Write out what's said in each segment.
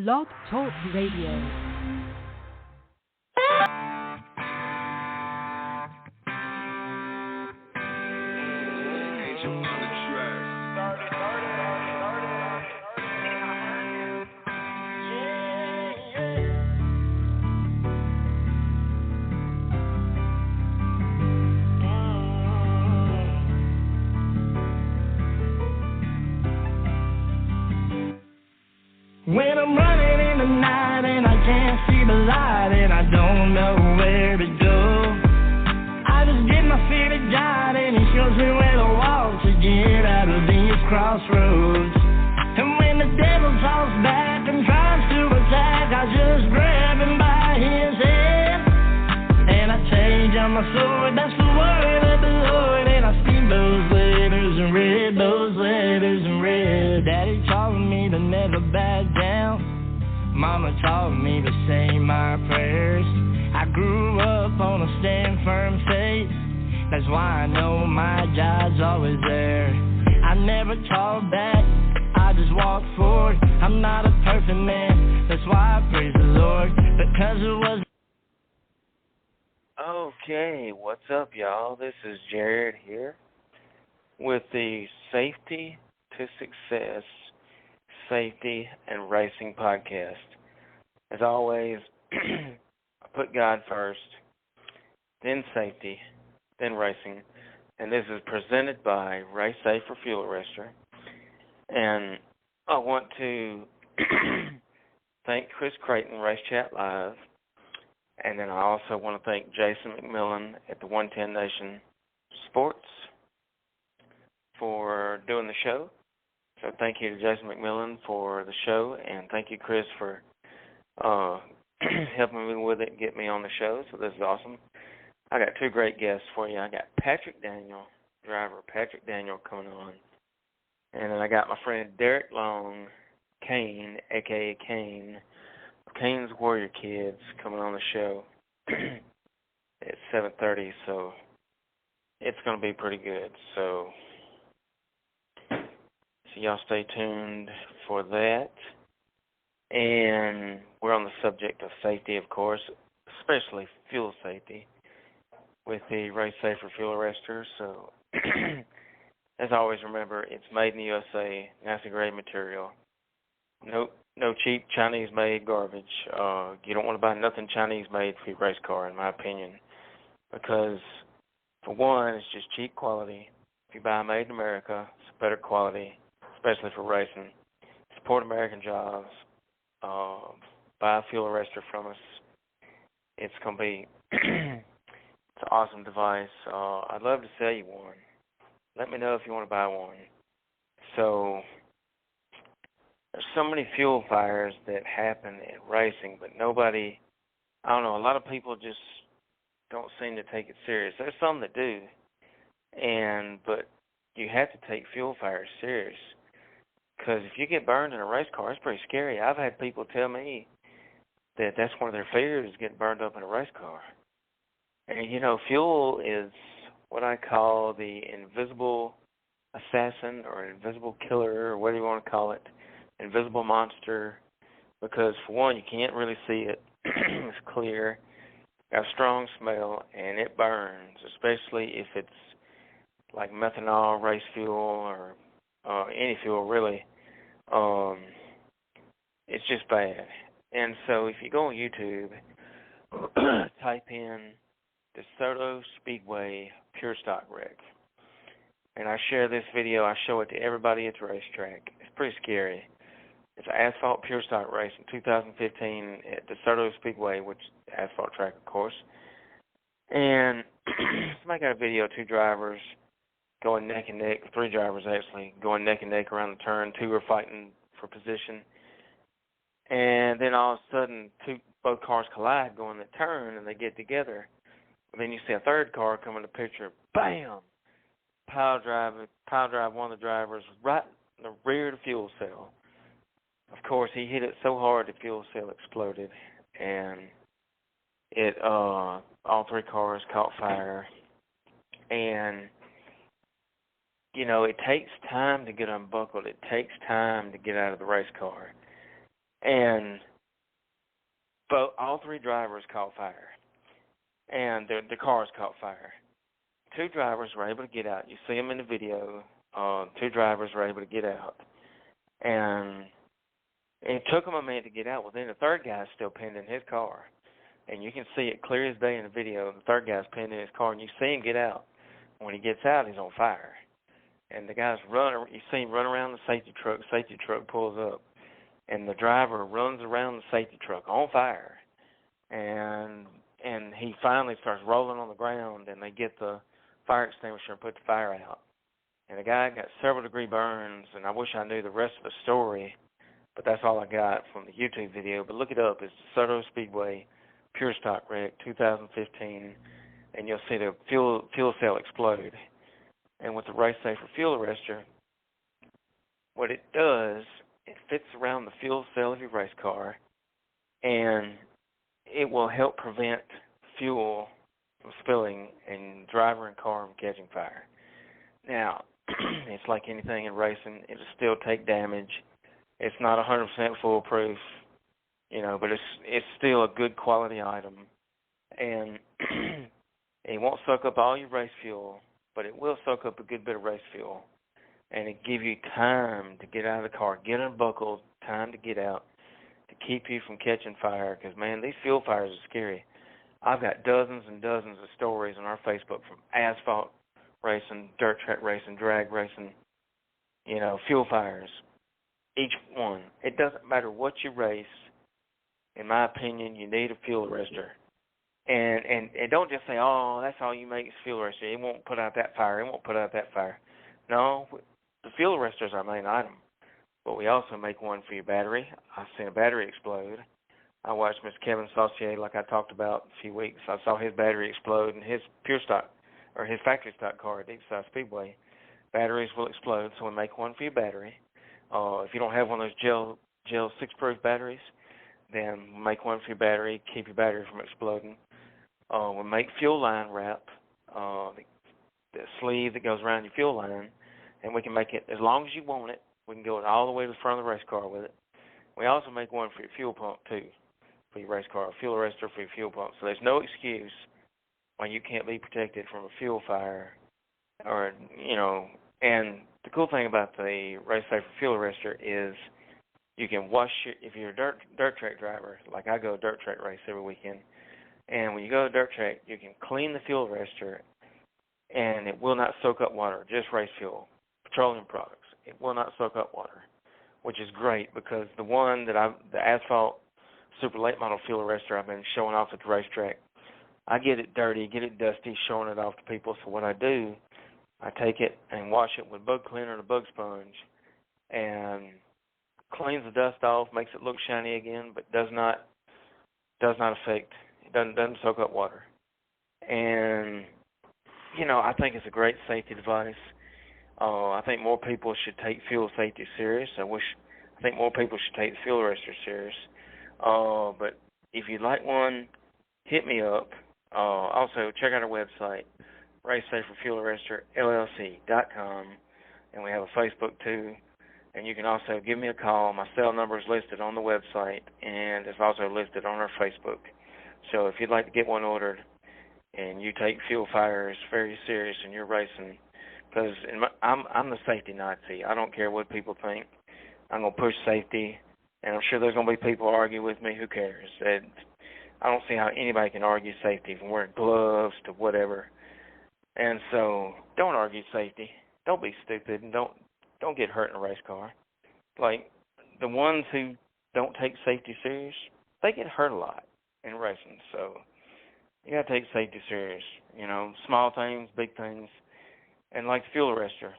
Blog Talk Radio. When I'm running in the night and I can't see the light and I don't know where to go, I just get my feet a guide and he shows me where to walk to get out of these crossroads. And when the devil talks back and tries to attack, I just grab him by his head and I change on my sword. That's the word of the Lord, and I see those letters in red, those letters in red. Daddy taught me to never back down. Mama taught me to say my prayers. I grew up on a stand firm faith. That's why I know my God's always there. I never talk back, I just walk forward. I'm not a perfect man, that's why I praise the Lord, because it was. Okay, what's up, y'all? This is Jared here with the Safety to Success Safety and Racing Podcast. As always, I put God first, then safety, then racing, and this is presented by Race Safer Fuel Arrestor. And I want to thank Chris Creighton, Race Chat Live, and then I also want to thank Jason McMillan at the 110 Nation Sports for doing the show. So thank you to Jason McMillan for the show, and thank you, Chris, for helping me with it and get me on the show. So this is awesome. I got two great guests for you. I got driver Patrick Daniel coming on, and then I got my friend Derek Long, Kane, a.k.a. Kane, Kane's Warrior Kids, coming on the show at 7:30, so it's going to be pretty good. So y'all stay tuned for that. And we're on the subject of safety, of course, especially fuel safety with the Race Safer Fuel Arrestor. So as always, remember, it's made in the USA, NASA-grade material. No cheap Chinese-made garbage. You don't want to buy nothing Chinese-made for your race car, in my opinion, because, for one, it's just cheap quality. If you buy made in America, it's better quality, especially for racing. Support American jobs. Buy a fuel arrestor from us. It's going to be it's an awesome device. I'd love to sell you one. Let me know if you want to buy one. So there's so many fuel fires that happen in racing, but nobody, I don't know, a lot of people just don't seem to take it serious. There's some that do, but you have to take fuel fires serious, because if you get burned in a race car, it's pretty scary. I've had people tell me that that's one of their fears, is getting burned up in a race car. And, fuel is what I call the invisible assassin or invisible killer, or whatever you want to call it, invisible monster, because, for one, you can't really see it. It's clear, got a strong smell, and it burns, especially if it's like methanol, race fuel, or any fuel, really. It's just bad. And so if you go on YouTube, type in DeSoto Speedway Pure Stock Wreck, and I share this video, I show it to everybody at the racetrack. It's pretty scary. It's an asphalt pure stock race in 2015 at DeSoto Speedway, which is an asphalt track, of course. And somebody got a video of two drivers going neck and neck, three drivers actually, going neck and neck around the turn. Two were fighting for position. And then all of a sudden, both cars collide going the turn, and they get together. And then you see a third car come in the picture. Bam! Pile drive one of the drivers right in the rear of the fuel cell. Of course, he hit it so hard the fuel cell exploded, and all three cars caught fire. And it takes time to get unbuckled. It takes time to get out of the race car. And all three drivers caught fire, and the cars caught fire. Two drivers were able to get out. You see them in the video. Two drivers were able to get out, and it took them a minute to get out. Well, then the third guy's still pinned in his car, and you can see it clear as day in the video. The third guy's pinned in his car, and you see him get out. When he gets out, he's on fire, and the guy's you see him run around the safety truck. Safety truck pulls up, and the driver runs around the safety truck on fire, and he finally starts rolling on the ground, and they get the fire extinguisher and put the fire out. And the guy got several degree burns, and I wish I knew the rest of the story, but that's all I got from the YouTube video. But look it up. It's the Soto Speedway Pure Stock Wreck 2015, and you'll see the fuel cell explode. And with the Race Safer Fuel Arrestor, what it does, it fits around the fuel cell of your race car, and it will help prevent fuel from spilling and driver and car from catching fire. Now, it's like anything in racing. It'll still take damage. It's not 100% foolproof, but it's still a good quality item. And it won't soak up all your race fuel, but it will soak up a good bit of race fuel. And it gives you time to get out of the car, get unbuckled, time to get out, to keep you from catching fire. Because, man, these fuel fires are scary. I've got dozens and dozens of stories on our Facebook from asphalt racing, dirt track racing, drag racing, fuel fires. Each one. It doesn't matter what you race. In my opinion, you need a fuel arrestor. And don't just say, oh, that's all you make is fuel arrestor. It won't put out that fire. It won't put out that fire. No, the fuel arrestor is our main item. But we also make one for your battery. I've seen a battery explode. I watched Mr. Kevin Saucier, like I talked about a few weeks. I saw his battery explode in his pure stock, or his factory stock car at Eastside Speedway. Batteries will explode, so we make one for your battery. If you don't have one of those gel 6-proof batteries, then make one for your battery, keep your battery from exploding. We make fuel line wrap, the sleeve that goes around your fuel line, and we can make it as long as you want it. We can go all the way to the front of the race car with it. We also make one for your fuel pump, too, for your race car, a fuel arrestor for your fuel pump. So there's no excuse why you can't be protected from a fuel fire. And the cool thing about the Race Safer Fuel Arrestor is you can wash if you're a dirt track driver, like I go dirt track race every weekend, and when you go to dirt track, you can clean the fuel arrestor, and it will not soak up water, just race fuel, petroleum products. It will not soak up water, which is great because the asphalt super late model fuel arrestor I've been showing off at the racetrack, I get it dirty, get it dusty, showing it off to people. So what I do, I take it and wash it with bug cleaner and a bug sponge, and cleans the dust off, makes it look shiny again, but does not affect. It doesn't soak up water. And I think it's a great safety device. I think more people should take fuel safety serious. I think more people should take the fuel arrestor serious. But if you'd like one, hit me up. Also, check out our website, RaceSaferFuelArrestorLLC.com, and we have a Facebook too. And you can also give me a call. My cell number is listed on the website, and it's also listed on our Facebook. So if you'd like to get one ordered, and you take fuel fires very serious in your racing, because I'm the safety Nazi. I don't care what people think. I'm going to push safety, and I'm sure there's going to be people argue with me. Who cares? I don't see how anybody can argue safety from wearing gloves to whatever. And so don't argue safety. Don't be stupid, and don't get hurt in a race car. Like, the ones who don't take safety serious, they get hurt a lot in racing. So you got to take safety serious. Small things, big things. And like the fuel arrestor,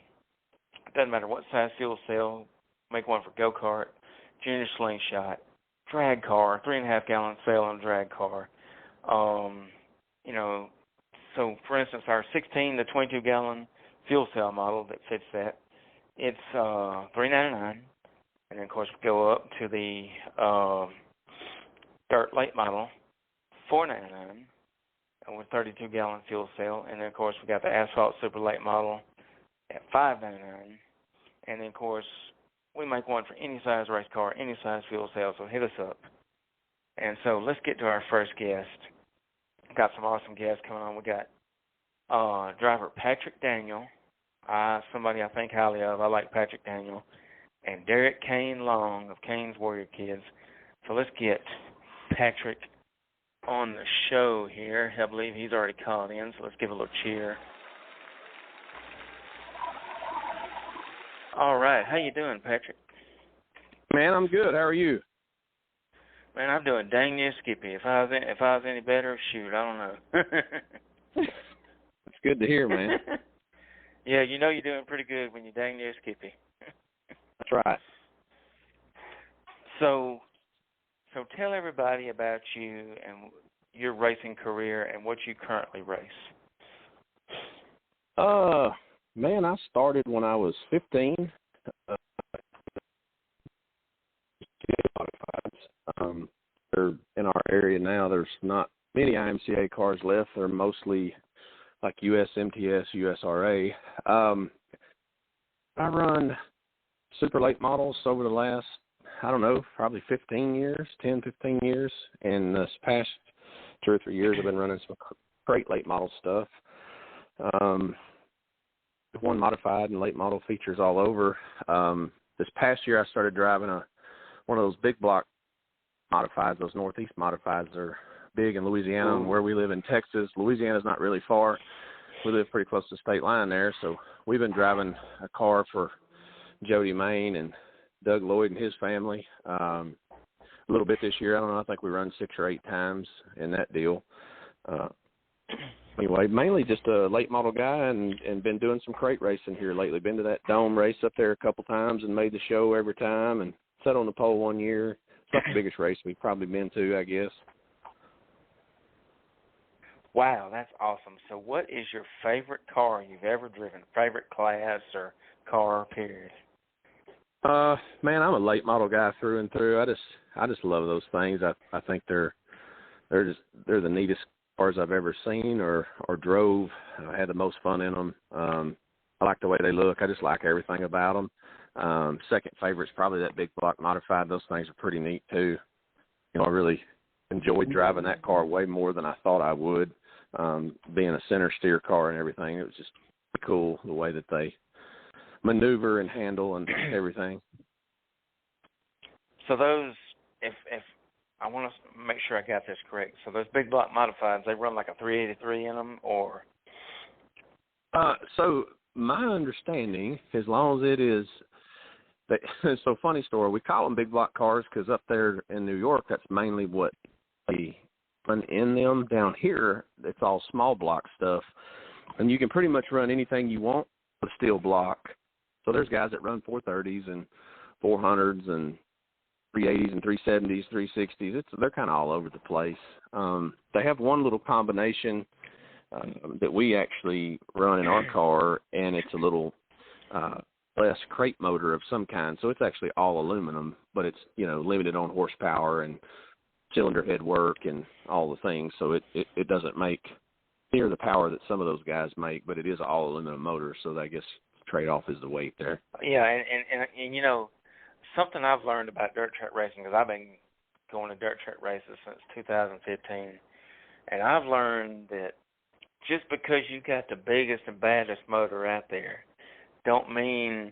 it doesn't matter what size fuel cell, make one for go-kart, junior slingshot, drag car, 3.5-gallon cell on a drag car. So for instance, our 16 to 22-gallon fuel cell model that fits that, it's $3.99, and then of course we go up to the dirt late model, $4.99. With 32-gallon fuel cell, and then of course we got the asphalt super late model at $5.99, and then of course we make one for any size race car, any size fuel cell, so hit us up. And so let's get to our first guest. Got some awesome guests coming on. We got driver Patrick Daniel, somebody I think highly of. I like Patrick Daniel. And Derek Kane Long of Kane's Warrior Kids. So let's get Patrick on the show here. I believe he's already called in, so let's give a little cheer. All right, how you doing, Patrick? Man, I'm good. How are you? Man, I'm doing dang near skippy. If I was any better, shoot, I don't know. It's good to hear, man. Yeah, you know you're doing pretty good when you're dang near skippy. That's right. So tell everybody about you and your racing career and what you currently race. Man, I started when I was 15. They're in our area now. There's not many IMCA cars left. They're mostly like USMTS, USRA. I run super late models over the last, I don't know, probably 15 years. And this past 2 or 3 years, I've been running some great late model stuff. One modified and late model features all over. This past year, I started driving one of those big block modifieds. Those Northeast modifieds are big in Louisiana. And where we live in Texas, Louisiana's not really far. We live pretty close to the state line there. So we've been driving a car for Jody Main and Doug Lloyd and his family. A little bit this year. I don't know. I think we run 6 or 8 times in that deal. Anyway, mainly just a late model guy and been doing some crate racing here lately. Been to that Dome race up there a couple times and made the show every time and sat on the pole one year. It's not the biggest race we've probably been to, I guess. Wow, that's awesome. So what is your favorite car you've ever driven? Favorite class or car, period? Man, I'm a late model guy through and through. I just love those things. I think they're the neatest cars I've ever seen or drove. I had the most fun in them. I like the way they look. I just like everything about them. Second favorite's probably that big block modified. Those things are pretty neat too. You know, I really enjoyed driving that car way more than I thought I would. Being a center steer car and everything, it was just cool the way that they maneuver and handle and everything. So those, if I want to make sure I got this correct, so those big block modifieds, they run like a 383 in them, or? So my understanding, as long as it is, so funny story, we call them big block cars because up there in New York, that's mainly what they run in them. Down here, it's all small block stuff, and you can pretty much run anything you want with steel block. So there's guys that run 430s and 400s and 380s and 370s, 360s. They're kind of all over the place. They have one little combination that we actually run in our car, and it's a little less crate motor of some kind. So it's actually all aluminum, but it's, you know, limited on horsepower and cylinder head work and all the things. So it doesn't make near the power that some of those guys make, but it is all aluminum motor. So I guess trade-off is the weight there. Yeah, and you know, something I've learned about dirt track racing, because I've been going to dirt track races since 2015, and I've learned that just because you got the biggest and baddest motor out there, don't mean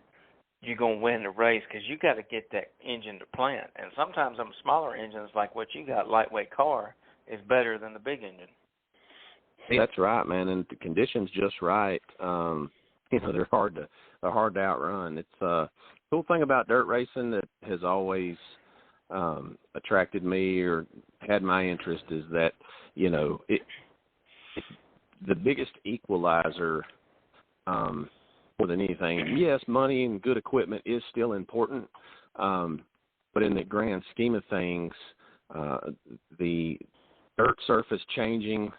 you're going to win the race, because you got to get that engine to plant. And sometimes them smaller engines, like what you got, lightweight car, is better than the big engine. That's right, man, and the conditions just right. You know, they're hard to outrun. It's a cool thing about dirt racing that has always attracted me or had my interest is that, you know, it's the biggest equalizer more than anything. Yes, money and good equipment is still important, but in the grand scheme of things, the dirt surface changing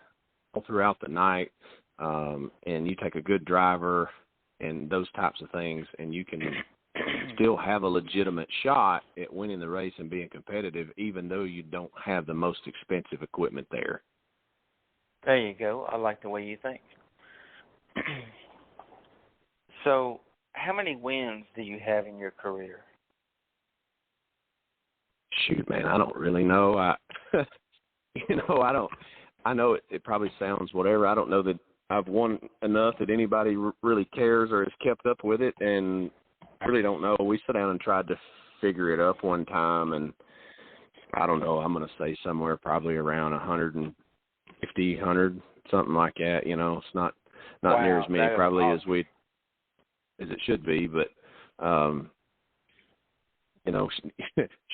all throughout the night, and you take a good driver and those types of things, and you can still have a legitimate shot at winning the race and being competitive, even though you don't have the most expensive equipment there. There you go. I like the way you think. So how many wins do you have in your career? Shoot, man, I don't really know. I know it probably sounds whatever. I don't know that I've won enough that anybody really cares or has kept up with it, and I really don't know. We sat down and tried to figure it up one time, and I don't know. I'm going to say somewhere probably around 150, 100, something like that. It's not wow, near as many probably awesome. as it should be, but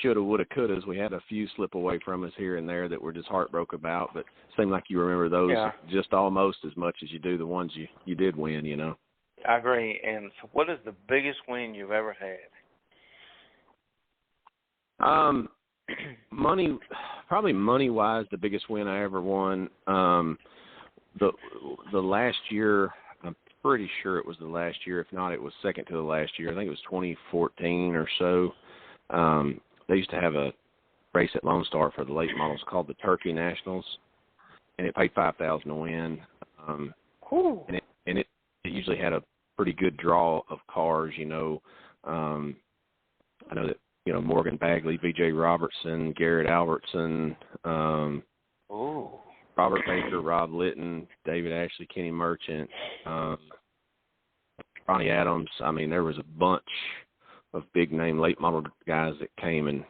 shoulda, woulda, couldas. We had a few slip away from us here and there that we're just heartbroken about, but it seemed like you remember those just almost as much as you do the ones you did win. I agree. And so what is the biggest win you've ever had? Probably money-wise, the biggest win I ever won. The last year, I'm pretty sure it was the last year. If not, it was second to the last year. I think it was 2014 or so. They used to have a race at Lone Star for the late models called the Turkey Nationals, and it paid $5,000 to win. And it usually had a pretty good draw of cars. I know that Morgan Bagley, V.J. Robertson, Garrett Albertson, Robert Baker, Rob Litton, David Ashley, Kenny Merchant, Ronnie Adams. I mean, there was a bunch of big-name late model guys that came and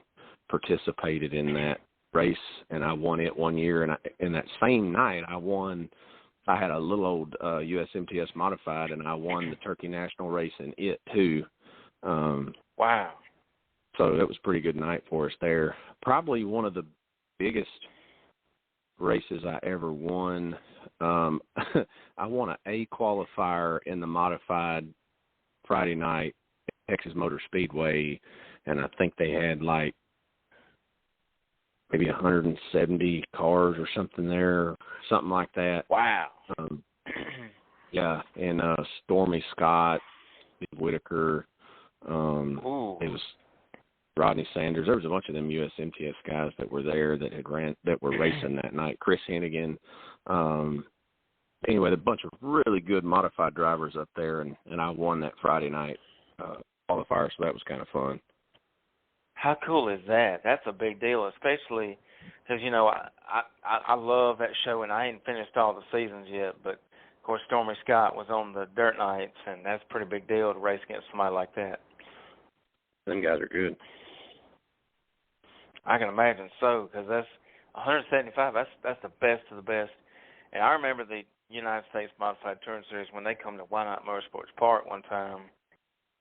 participated in that race, and I won it one year. And in that same night, I had a little old USMTS modified, and I won the Turkey National race in it, too. Wow. So that was a pretty good night for us there. Probably one of the biggest races I ever won. I won an A qualifier in the modified Friday night at Texas Motor Speedway, and I think they had like maybe 170 cars or something there, something like that. Wow. Yeah, and Stormy Scott, Steve Whitaker, it was Rodney Sanders. There was a bunch of them USMTS guys that were there that were racing that night. Chris Hennigan. Anyway, a bunch of really good modified drivers up there, and I won that Friday night qualifier, so that was kind of fun. How cool is that? That's a big deal, especially because, I love that show, and I ain't finished all the seasons yet, but, of course, Stormy Scott was on the dirt nights, and that's a pretty big deal to race against somebody like that. Them guys are good. I can imagine so, because that's 175. That's the best of the best. And I remember the United States Modified Touring Series when they come to Why Not Motorsports Park one time,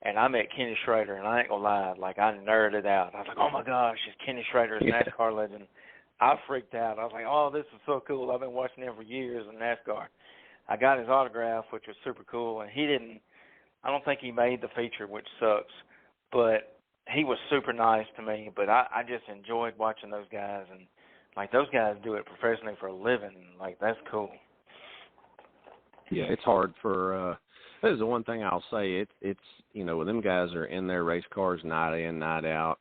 and I met Kenny Schrader, and I ain't gonna lie, like I nerded out. I was like, oh my gosh, it's Kenny Schrader, NASCAR legend. I freaked out. I was like, oh, this is so cool. I've been watching him for years in NASCAR. I got his autograph, which was super cool, and I don't think he made the feature, which sucks, but he was super nice to me. But I just enjoyed watching those guys, and like those guys do it professionally for a living. Like that's cool. Yeah, it's hard for. That is the one thing I'll say. It's when them guys are in their race cars night in, night out.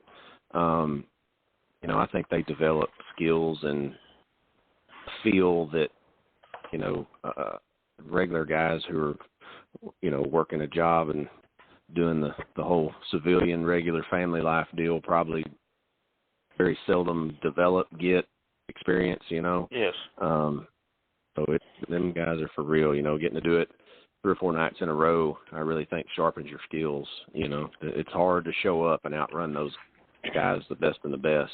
I think they develop skills and feel that regular guys who are working a job and doing the whole civilian regular family life deal probably very seldom get experience. Yes. So them guys are for real. Getting to do it 3 or 4 nights in a row, I really think sharpens your skills. It's hard to show up and outrun those guys, the best and the best.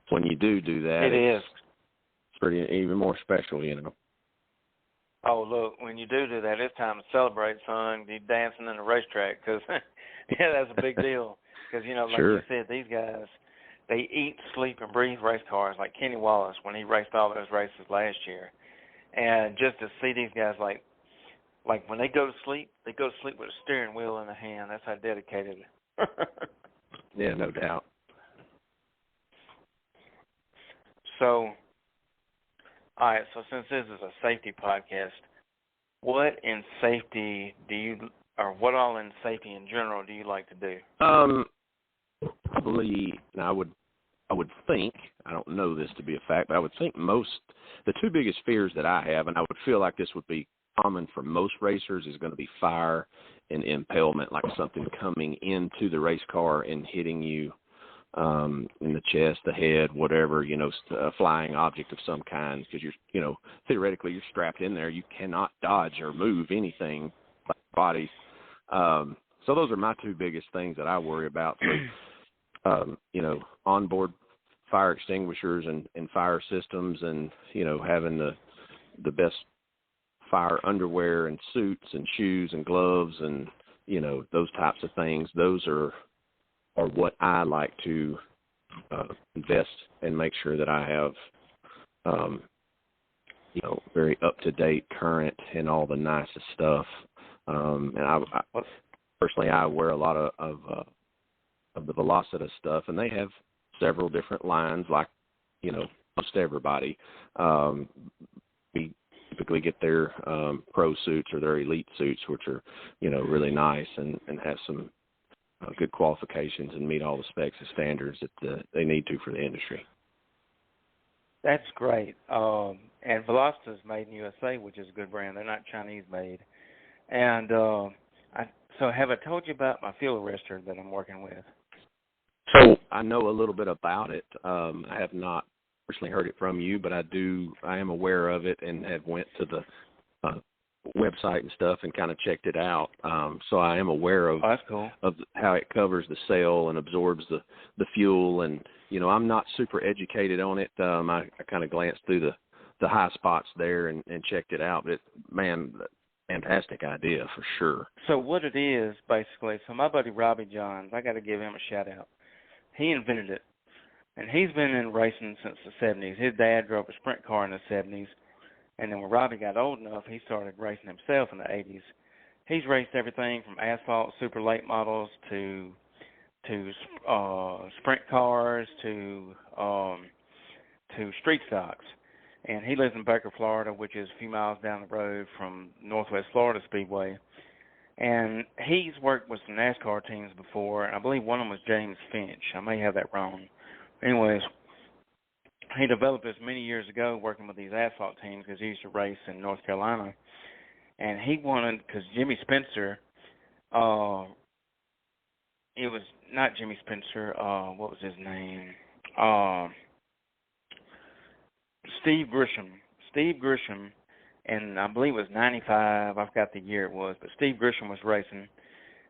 When you do that, it's pretty even more special. Oh, look, when you do that, it's time to celebrate, son. You're dancing in the racetrack because, that's a big deal. Because, like Sure. you said, these guys, they eat, sleep, and breathe race cars, like Kenny Wallace when he raced all those races last year. And just to see these guys, like when they go to sleep with a steering wheel in the hand. That's how dedicated. Yeah, no doubt. So, all right, so since this is a safety podcast, what all in safety in general do you like to do? Probably, I would think, I don't know this to be a fact, but I would think the 2 biggest fears that I have, and I would feel like this would be common for most racers, is going to be fire and impalement, like something coming into the race car and hitting you. in the chest, the head, whatever, a flying object of some kind, because theoretically you're strapped in there. You cannot dodge or move anything like your body. So those are my two biggest things that I worry about. So, onboard fire extinguishers and fire systems, and, having the best fire underwear and suits and shoes and gloves and, those types of things. Those are what I like to invest and make sure that I have, very up-to-date, current, and all the nicest stuff. And I personally, I wear a lot of the Velocita stuff, and they have several different lines, like, most everybody. We typically get their pro suits or their elite suits, which are, really nice and have some good qualifications and meet all the specs and standards that they need to for the industry. That's great. And Velocita is made in USA, which is a good brand. They're not Chinese made. And so have I told you about my fuel arrestor that I'm working with? So I know a little bit about it. I have not personally heard it from you, but I am aware of it and have went to the website and stuff and kind of checked it out. So I am aware of, that's cool, of how it covers the sail and absorbs the fuel. And, I'm not super educated on it. I kind of glanced through the high spots there and checked it out. But, fantastic idea for sure. So what it is, basically, so my buddy Robbie Johns, I got to give him a shout-out. He invented it, and he's been in racing since the 70s. His dad drove a sprint car in the 70s, and then when Robbie got old enough, he started racing himself in the 80s. He's raced everything from asphalt super late models to sprint cars to street stocks. And he lives in Baker, Florida, which is a few miles down the road from Northwest Florida Speedway. And he's worked with some NASCAR teams before, and I believe one of them was James Finch. I may have that wrong. Anyways, he developed this many years ago working with these asphalt teams because he used to race in North Carolina. And he wanted, because Jimmy Spencer, it was not Jimmy Spencer, what was his name? Steve Grisham, and I believe it was 95, I forgot the year it was, but Steve Grisham was racing,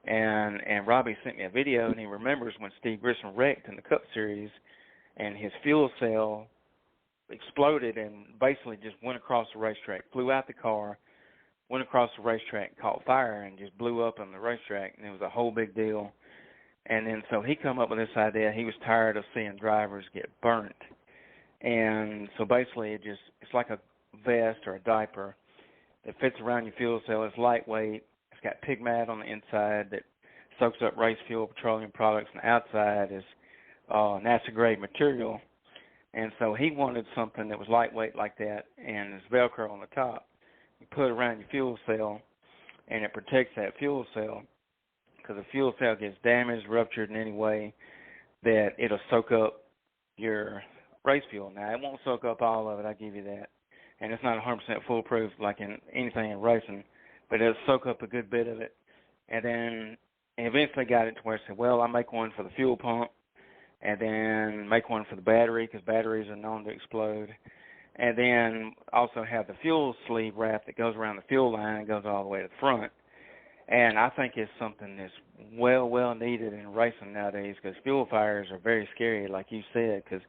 and Robbie sent me a video, and he remembers when Steve Grisham wrecked in the Cup Series, and his fuel cell exploded and basically just went across the racetrack, flew out the car, went across the racetrack, caught fire, and just blew up on the racetrack, and it was a whole big deal. And then so he come up with this idea. He was tired of seeing drivers get burnt. And so basically it's like a vest or a diaper that fits around your fuel cell. It's lightweight. It's got pig mat on the inside that soaks up race fuel, petroleum products, and the outside is NASA-grade material. And so he wanted something that was lightweight like that, and it's Velcro on the top. You put it around your fuel cell, and it protects that fuel cell because the fuel cell gets damaged, ruptured in any way that it'll soak up your race fuel. Now, it won't soak up all of it, I give you that. And it's not 100% foolproof like in anything in racing, but it'll soak up a good bit of it. And then eventually got it to where I said, well, I'll make one for the fuel pump and then make one for the battery because batteries are known to explode. And then also have the fuel sleeve wrap that goes around the fuel line and goes all the way to the front. And I think it's something that's well needed in racing nowadays because fuel fires are very scary, like you said, because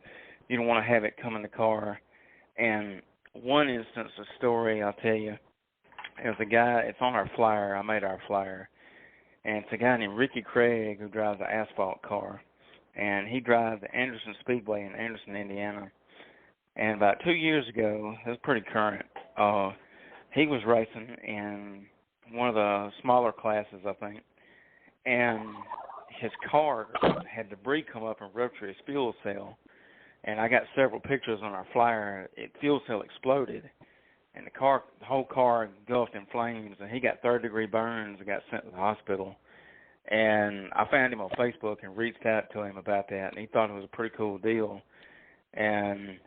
you don't want to have it come in the car. And one instance, a story I'll tell you, it was a guy, it's on our flyer, I made our flyer, and it's a guy named Ricky Craig who drives an asphalt car. And he drives the Anderson Speedway in Anderson, Indiana. And about 2 years ago, it was pretty current, he was racing in one of the smaller classes, I think, and his car had debris come up and rupture his fuel cell. And I got several pictures on our flyer. Fuel cell exploded, and the whole car engulfed in flames, and he got third-degree burns and got sent to the hospital. And I found him on Facebook and reached out to him about that, and he thought it was a pretty cool deal. And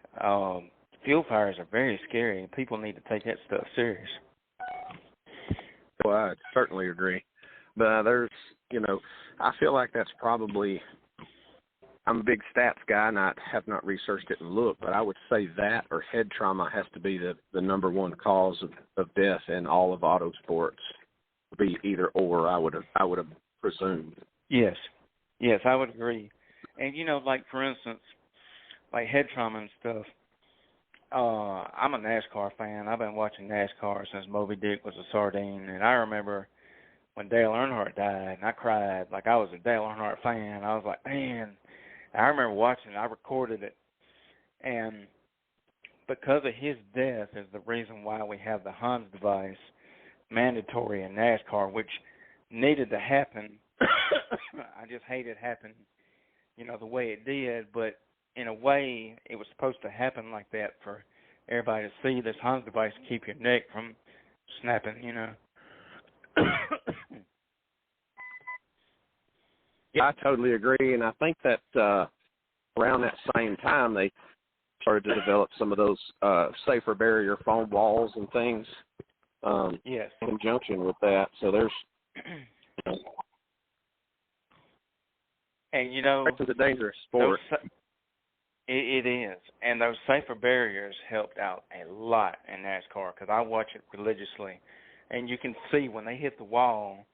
fuel fires are very scary, and people need to take that stuff serious. Well, I certainly agree. But there's, I feel like that's probably I'm a big stats guy, and I have not researched it and looked, but I would say that or head trauma has to be the number one cause of death in all of auto sports. Be either or, I would have presumed. Yes, I would agree. And like for instance, like head trauma and stuff. I'm a NASCAR fan. I've been watching NASCAR since Moby Dick was a sardine, and I remember when Dale Earnhardt died, and I cried like I was a Dale Earnhardt fan. I was like, man. I remember watching it. I recorded it, and because of his death is the reason why we have the Hans device mandatory in NASCAR, which needed to happen. I just hate it happened, the way it did, but in a way it was supposed to happen like that for everybody to see this Hans device to keep your neck from snapping, Yeah, I totally agree, and I think that around that same time they started to develop some of those safer barrier foam walls and things. Yes. In conjunction with that, so there's. And it's a dangerous sport. It is, and those safer barriers helped out a lot in NASCAR because I watch it religiously, and you can see when they hit the wall,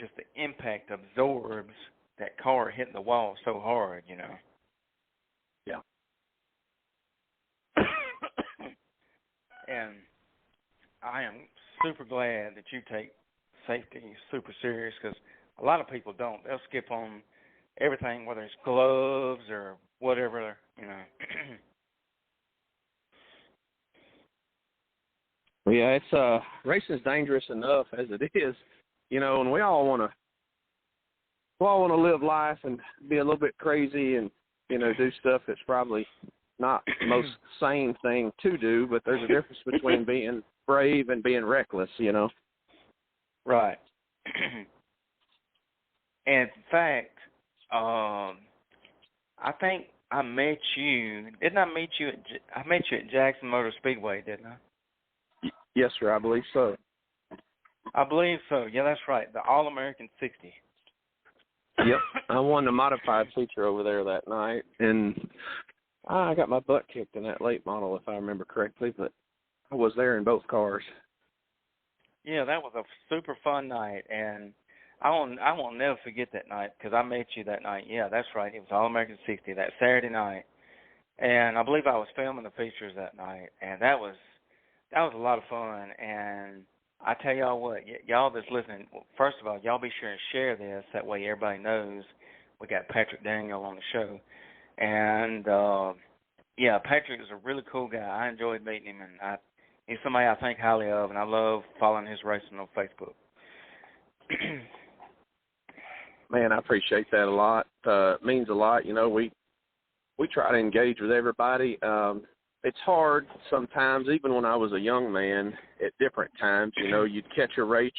just the impact absorbs that car hitting the wall so hard, Yeah. And I am super glad that you take safety super serious because a lot of people don't. They'll skip on everything, whether it's gloves or whatever, Well, yeah, it's racing's dangerous enough as it is, and we all want to live life and be a little bit crazy and do stuff that's probably not the most sane thing to do, but there's a difference between being brave and being reckless, Right. In fact, I think I met you. Didn't I meet you? I met you at Jackson Motor Speedway, didn't I? Yes, sir. I believe so. I believe so. Yeah, that's right. The All-American 60. Yep. I won the modified feature over there that night, and I got my butt kicked in that late model, if I remember correctly, but I was there in both cars. Yeah, that was a super fun night, and I won't never forget that night because I met you that night. Yeah, that's right. It was All-American 60 that Saturday night, and I believe I was filming the features that night, and that was a lot of fun. And I tell y'all what, y'all that's listening, first of all, y'all be sure and share this. That way everybody knows we got Patrick Daniel on the show. And, yeah, Patrick is a really cool guy. I enjoyed meeting him, and he's somebody I think highly of, and I love following his racing on Facebook. Man, I appreciate that a lot. It means a lot. We try to engage with everybody. It's hard sometimes, even when I was a young man, at different times. You'd catch a race,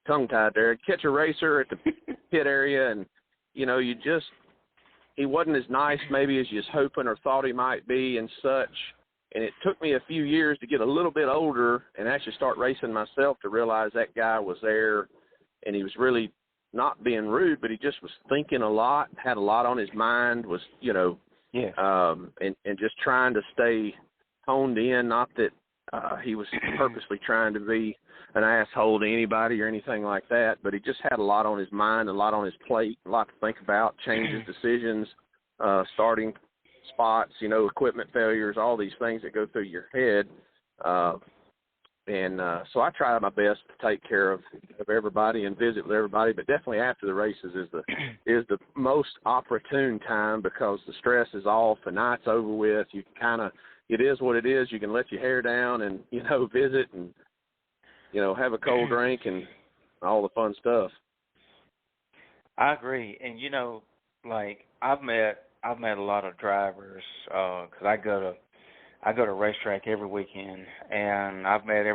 tongue-tied there, catch a racer at the pit area, and, he wasn't as nice maybe as you was hoping or thought he might be and such. And it took me a few years to get a little bit older and actually start racing myself to realize that guy was there, and he was really not being rude, but he just was thinking a lot, had a lot on his mind, was, yeah. And just trying to stay honed in, not that he was purposely trying to be an asshole to anybody or anything like that, but he just had a lot on his mind, a lot on his plate, a lot to think about, changes, decisions, starting spots, equipment failures, all these things that go through your head. So I try my best to take care of everybody and visit with everybody, but definitely after the races is the most opportune time because the stress is off, the night's over with. You can it is what it is. You can let your hair down and, visit and, have a cold drink and all the fun stuff. I agree. And, I've met a lot of drivers because I go to racetrack every weekend, and I've met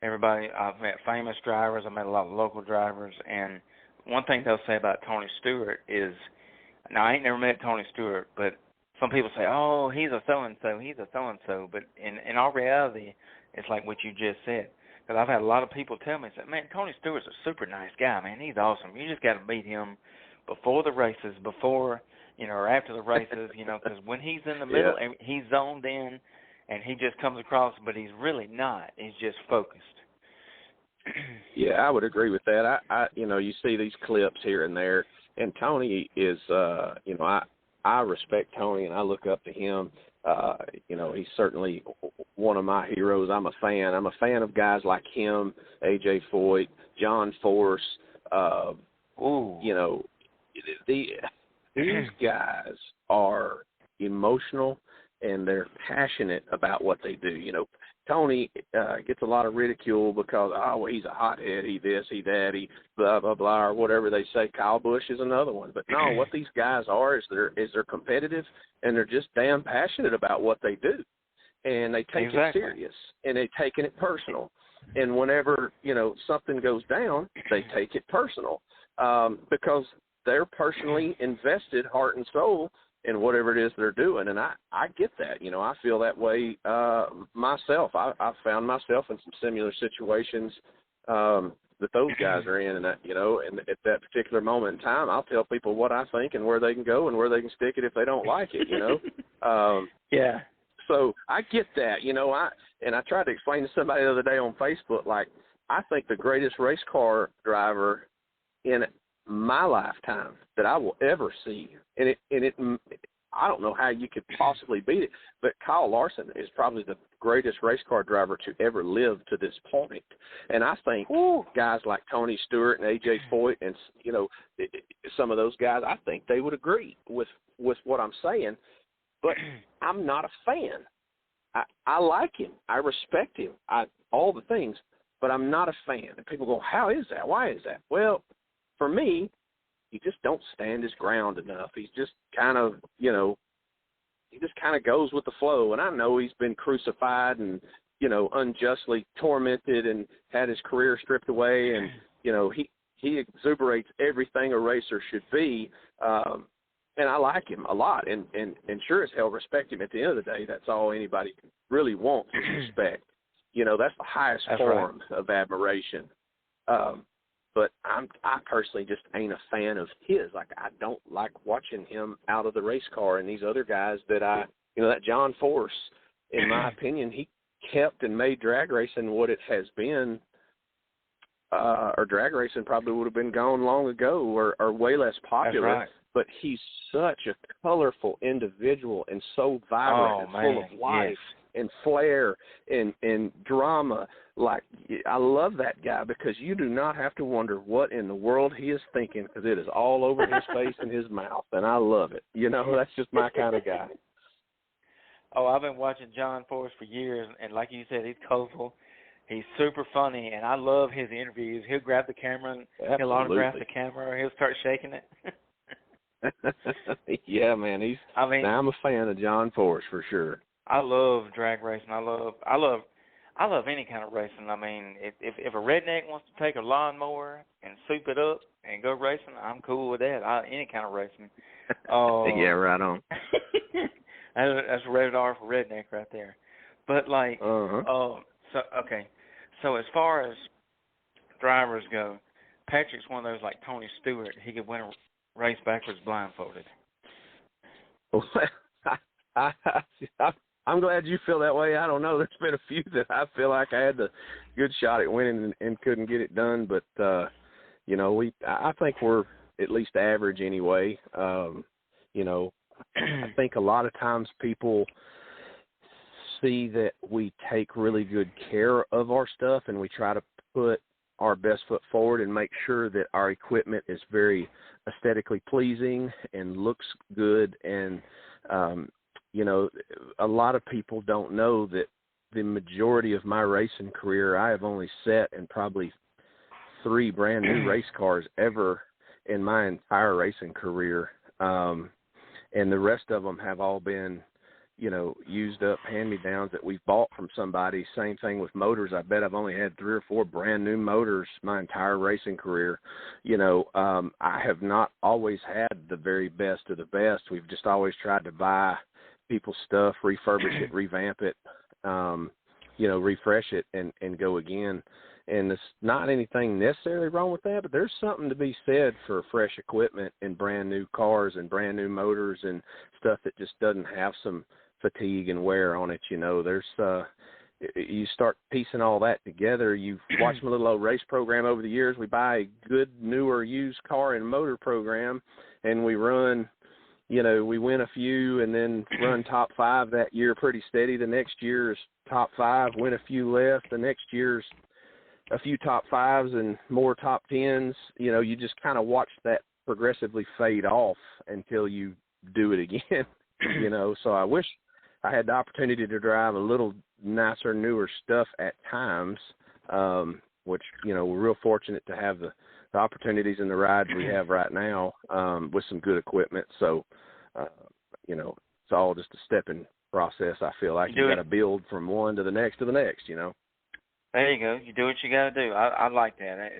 everybody. I've met famous drivers. I've met a lot of local drivers, and one thing they'll say about Tony Stewart is, now I ain't never met Tony Stewart, but some people say, oh, he's a so-and-so, but in all reality, it's like what you just said. Because I've had a lot of people tell me, man, Tony Stewart's a super nice guy, man. He's awesome. You just got to meet him before the races, before or after the races, because when he's in the middle, he's zoned in, and he just comes across, but he's really not. He's just focused. Yeah, I would agree with that. I you see these clips here and there, and Tony is, I respect Tony, and I look up to him. He's certainly one of my heroes. I'm a fan. I'm a fan of guys like him, A.J. Foyt, John Force. These guys are emotional, and they're passionate about what they do. Tony gets a lot of ridicule because, he's a hothead, he this, he that, he blah, blah, blah, or whatever they say. Kyle Busch is another one. But no, what these guys are is they're competitive, and they're just damn passionate about what they do. And they take it serious, and they're taking it personal. And whenever, something goes down, they take it personal because they're personally invested, heart and soul, in whatever it is they're doing. And I get that. I feel that way myself. I found myself in some similar situations that those guys are in. And, and at that particular moment in time, I'll tell people what I think and where they can go and where they can stick it if they don't like it, Yeah. So I get that, I tried to explain to somebody the other day on Facebook, I think the greatest race car driver in my lifetime that I will ever see, and I don't know how you could possibly beat it, but Kyle Larson is probably the greatest race car driver to ever live to this point. And I think guys like Tony Stewart and A.J. Foyt and, some of those guys, I think they would agree with what I'm saying. But I'm not a fan. I like him. I respect him. All the things, but I'm not a fan. And people go, how is that? Why is that? Well, for me, he just don't stand his ground enough. He's just kind of, he just kind of goes with the flow. And I know he's been crucified and, unjustly tormented and had his career stripped away. And, he exuberates everything a racer should be. And I like him a lot, and sure as hell respect him. At the end of the day, that's all anybody really wants is respect. That's the highest form of admiration. But I personally just ain't a fan of his. I don't like watching him out of the race car. And these other guys that that John Force, in my opinion, he kept and made drag racing what it has been. Or drag racing probably would have been gone long ago or way less popular. That's right. But he's such a colorful individual and so vibrant and full of life and flair and drama. I love that guy because you do not have to wonder what in the world he is thinking because it is all over his face and his mouth, and I love it. That's just my kind of guy. Oh, I've been watching John Force for years, and like you said, he's colorful. He's super funny, and I love his interviews. He'll grab the camera and he'll autograph the camera, or he'll start shaking it. Yeah, man. I'm a fan of John Force for sure. I love drag racing. I love any kind of racing. If a redneck wants to take a lawnmower and soup it up and go racing, I'm cool with that. Any kind of racing. Yeah, right on. That's rated R for redneck right there. But so as far as drivers go, Patrick's one of those like Tony Stewart. He could win a race backwards blindfolded. Well, I'm glad you feel that way. I don't know. There's been a few that I feel like I had the good shot at winning and couldn't get it done. But, I think we're at least average anyway. I think a lot of times people see that we take really good care of our stuff and we try to put our best foot forward and make sure that our equipment is very aesthetically pleasing and looks good. And, a lot of people don't know that the majority of my racing career, I have only sat in probably 3 brand new race cars ever in my entire racing career. And the rest of them have all been, used up hand-me-downs that we've bought from somebody. Same thing with motors. I bet I've only had 3 or 4 brand new motors my entire racing career. I have not always had the very best of the best. We've just always tried to buy people's stuff, refurbish it, revamp it, refresh it and go again. and it's not anything necessarily wrong with that, but there's something to be said for fresh equipment and brand new cars and brand new motors and stuff that just doesn't have some fatigue and wear on it. There's you start piecing all that together. You've watched my little old race program over the years. We buy a good newer used car and motor program, and we run, we win a few and then run top 5 that year pretty steady. The next year is top 5, win a few less. The next year's a few top 5s and more top 10s. You just kind of watch that progressively fade off until you do it again, So I wish I had the opportunity to drive a little nicer, newer stuff at times, which, we're real fortunate to have the opportunities and the rides we have right now with some good equipment. So, it's all just a stepping process. I feel like you got to build from one to the next to the next, There you go. You do what you got to do. I like that.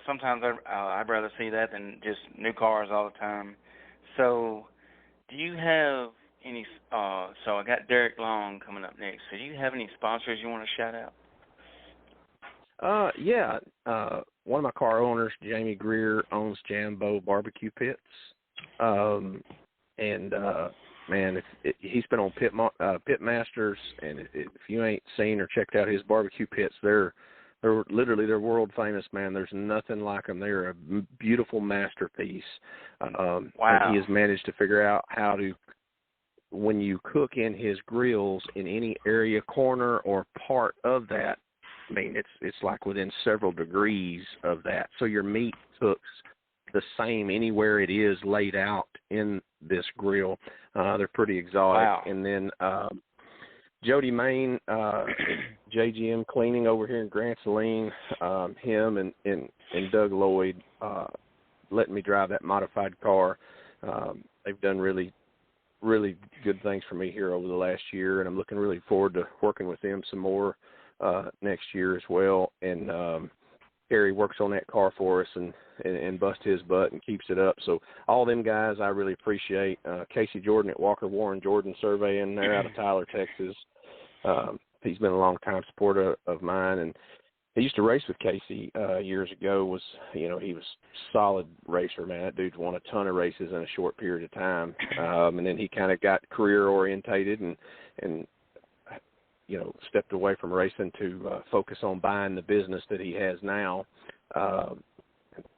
Sometimes I'd rather see that than just new cars all the time. So do you have any so I got Derek Long coming up next. So do you have any sponsors you want to shout out? Yeah. One of my car owners, Jamie Greer, owns Jambo Barbecue Pits. Man, he's been on Pit Masters, and if you ain't seen or checked out his barbecue pits, they're world famous, man. There's nothing like them. They're a beautiful masterpiece. Wow. And he has managed to figure out how to, when you cook in his grills in any area, corner, or part of that, I mean, it's like within several degrees of that. So your meat cooks the same anywhere it is laid out in this grill. They're pretty exotic. Wow. And then Jody Main, JGM Cleaning over here in Grant Saline, him and Doug Lloyd letting me drive that modified car. They've done really, really good things for me here over the last year, and I'm looking really forward to working with them some more next year as well. And Harry works on that car for us and busts his butt and keeps it up. So all them guys I really appreciate. Casey Jordan at Walker Warren Jordan Surveying, they're out of Tyler, Texas. He's been a long-time supporter of mine, and he used to race with Casey years ago. He was a solid racer, man. That dude's won a ton of races in a short period of time. And then he kind of got career-orientated and stepped away from racing to focus on buying the business that he has now.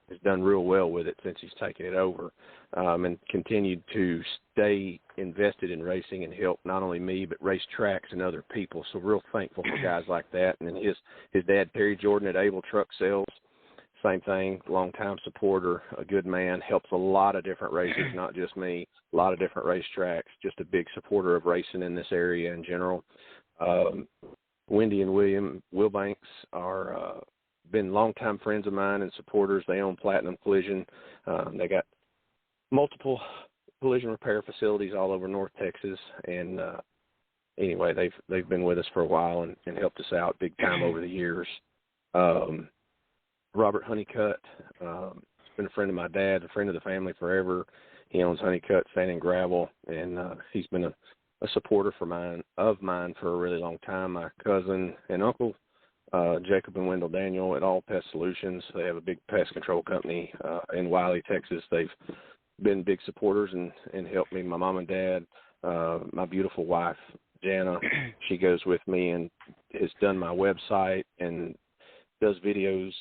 Has done real well with it since he's taken it over, and continued to stay invested in racing and help not only me but race tracks and other people. So real thankful for guys like that. And then his dad, Terry Jordan at Able Truck Sales, same thing, long-time supporter, a good man, helps a lot of different races, not just me, a lot of different racetracks, just a big supporter of racing in this area in general. Wendy and William Wilbanks are been longtime friends of mine and supporters. They own Platinum Collision. They got multiple collision repair facilities all over North Texas, and anyway, they've been with us for a while and helped us out big time over the years. Robert Honeycutt, has been a friend of my dad, a friend of the family forever. He owns Honeycutt Sand and Gravel, and he's been a supporter of mine for a really long time. My cousin and uncle, Jacob and Wendell Daniel at All Pest Solutions. They have a big pest control company in Wiley, Texas. They've been big supporters and helped me. My mom and dad, my beautiful wife, Jana, she goes with me and has done my website and does videos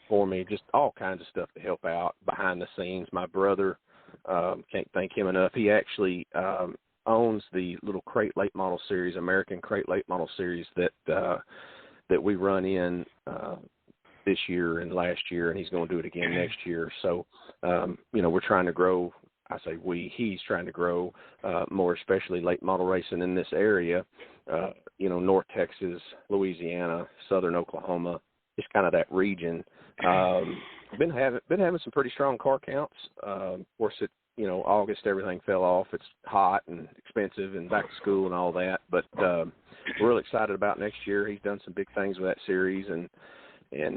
for me, just all kinds of stuff to help out behind the scenes. My brother, can't thank him enough. He actually owns the little crate late model series, American crate late model series that we run in this year and last year, and he's going to do it again next year. So, we're trying to grow. I say he's trying to grow more, especially late model racing in this area, North Texas, Louisiana, southern Oklahoma, just kind of that region. Been having some pretty strong car counts. Of course, August, everything fell off. It's hot and expensive and back to school and all that. But we're really excited about next year. He's done some big things with that series, and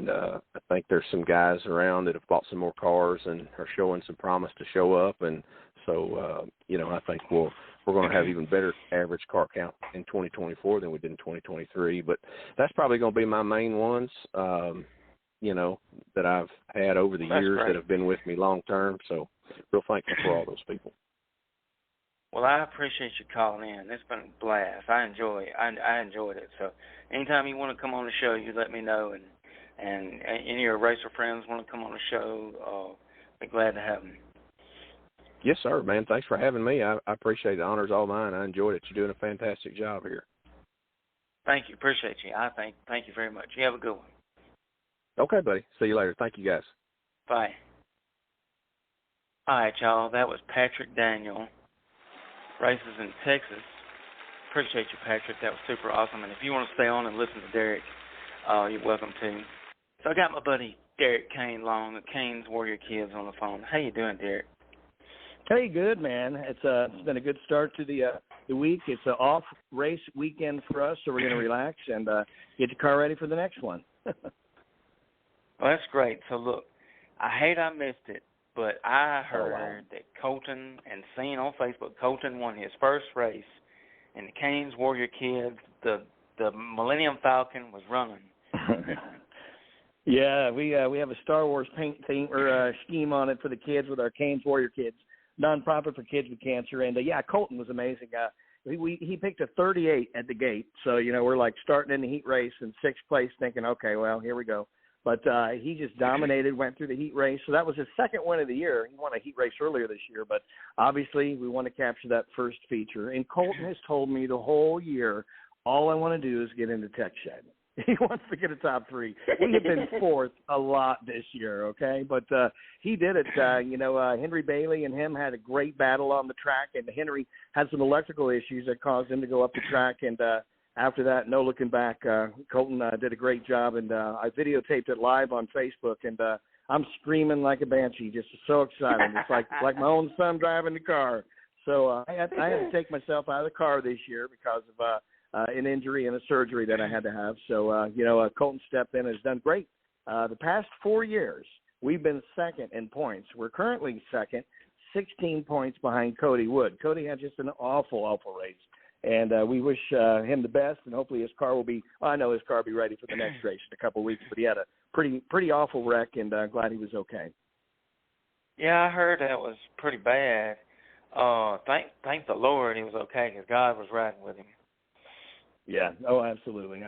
I think there's some guys around that have bought some more cars and are showing some promise to show up. And so, I think we'll we're going to have even better average car count in 2024 than we did in 2023. But that's probably going to be my main ones, that I've had over the years that have been with me long term. So real thankful for all those people. Well, I appreciate you calling in. It's been a blast. I enjoyed it. So anytime you want to come on the show, you let me know. And any of your racer friends want to come on the show, I'll be glad to have them. Yes, sir, man. Thanks for having me. I appreciate it. The honor's all mine. I enjoyed it. You're doing a fantastic job here. Thank you. Appreciate you. Thank you very much. You have a good one. Okay, buddy. See you later. Thank you, guys. Bye. All right, y'all. That was Patrick Daniel, races in Texas. Appreciate you, Patrick. That was super awesome. And if you want to stay on and listen to Derek, you're welcome to. So I got my buddy Derek Kane Long, the Kane's Warrior Kids, on the phone. How you doing, Derek? Hey, good, man. It's been a good start to the week. It's an off race weekend for us, so we're going to relax and get your car ready for the next one. Well, that's great. So look, I hate I missed it, but I heard that Colton, and seen on Facebook, Colton won his first race, and the Kane's Warrior Kids, the Millennium Falcon was running. Yeah, we have a Star Wars paint theme or scheme on it for the kids with our Kane's Warrior Kids, nonprofit for kids with cancer. And Colton was amazing. He picked a 38 at the gate, so we're like starting in the heat race in sixth place, thinking, okay, well, here we go. But he just dominated, went through the heat race. So that was his second win of the year. He won a heat race earlier this year, but obviously we want to capture that first feature. And Colton has told me the whole year, all I want to do is get into Tech Shed. He wants to get a top three. We have been fourth a lot this year, okay? But he did it. Henry Bailey and him had a great battle on the track, and Henry had some electrical issues that caused him to go up the track. And after that, no looking back, Colton did a great job, and I videotaped it live on Facebook, and I'm screaming like a banshee, just so excited. It's like my own son driving the car. So I had to take myself out of the car this year because of an injury and a surgery that I had to have. So, Colton stepped in and has done great. The past 4 years, we've been second in points. We're currently second, 16 points behind Cody Wood. Cody had just an awful race. And we wish him the best, and hopefully his car will be – I know his car will be ready for the next race in a couple of weeks, but he had a pretty awful wreck, and I'm glad he was okay. Yeah, I heard that was pretty bad. Thank the Lord he was okay, because God was riding with him. Yeah. Oh, absolutely.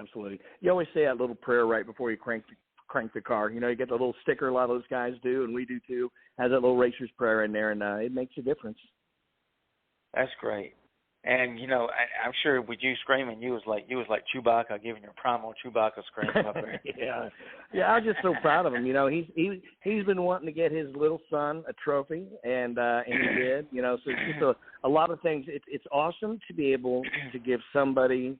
You always say that little prayer right before you crank the car. You get the little sticker a lot of those guys do, and we do too. Has that little racer's prayer in there, and it makes a difference. That's great. And I'm sure with you screaming, you was like Chewbacca giving your primal Chewbacca scream up there. Yeah. I was just so proud of him. He's been wanting to get his little son a trophy, and he did. So it's just a lot of things. It's awesome to be able to give somebody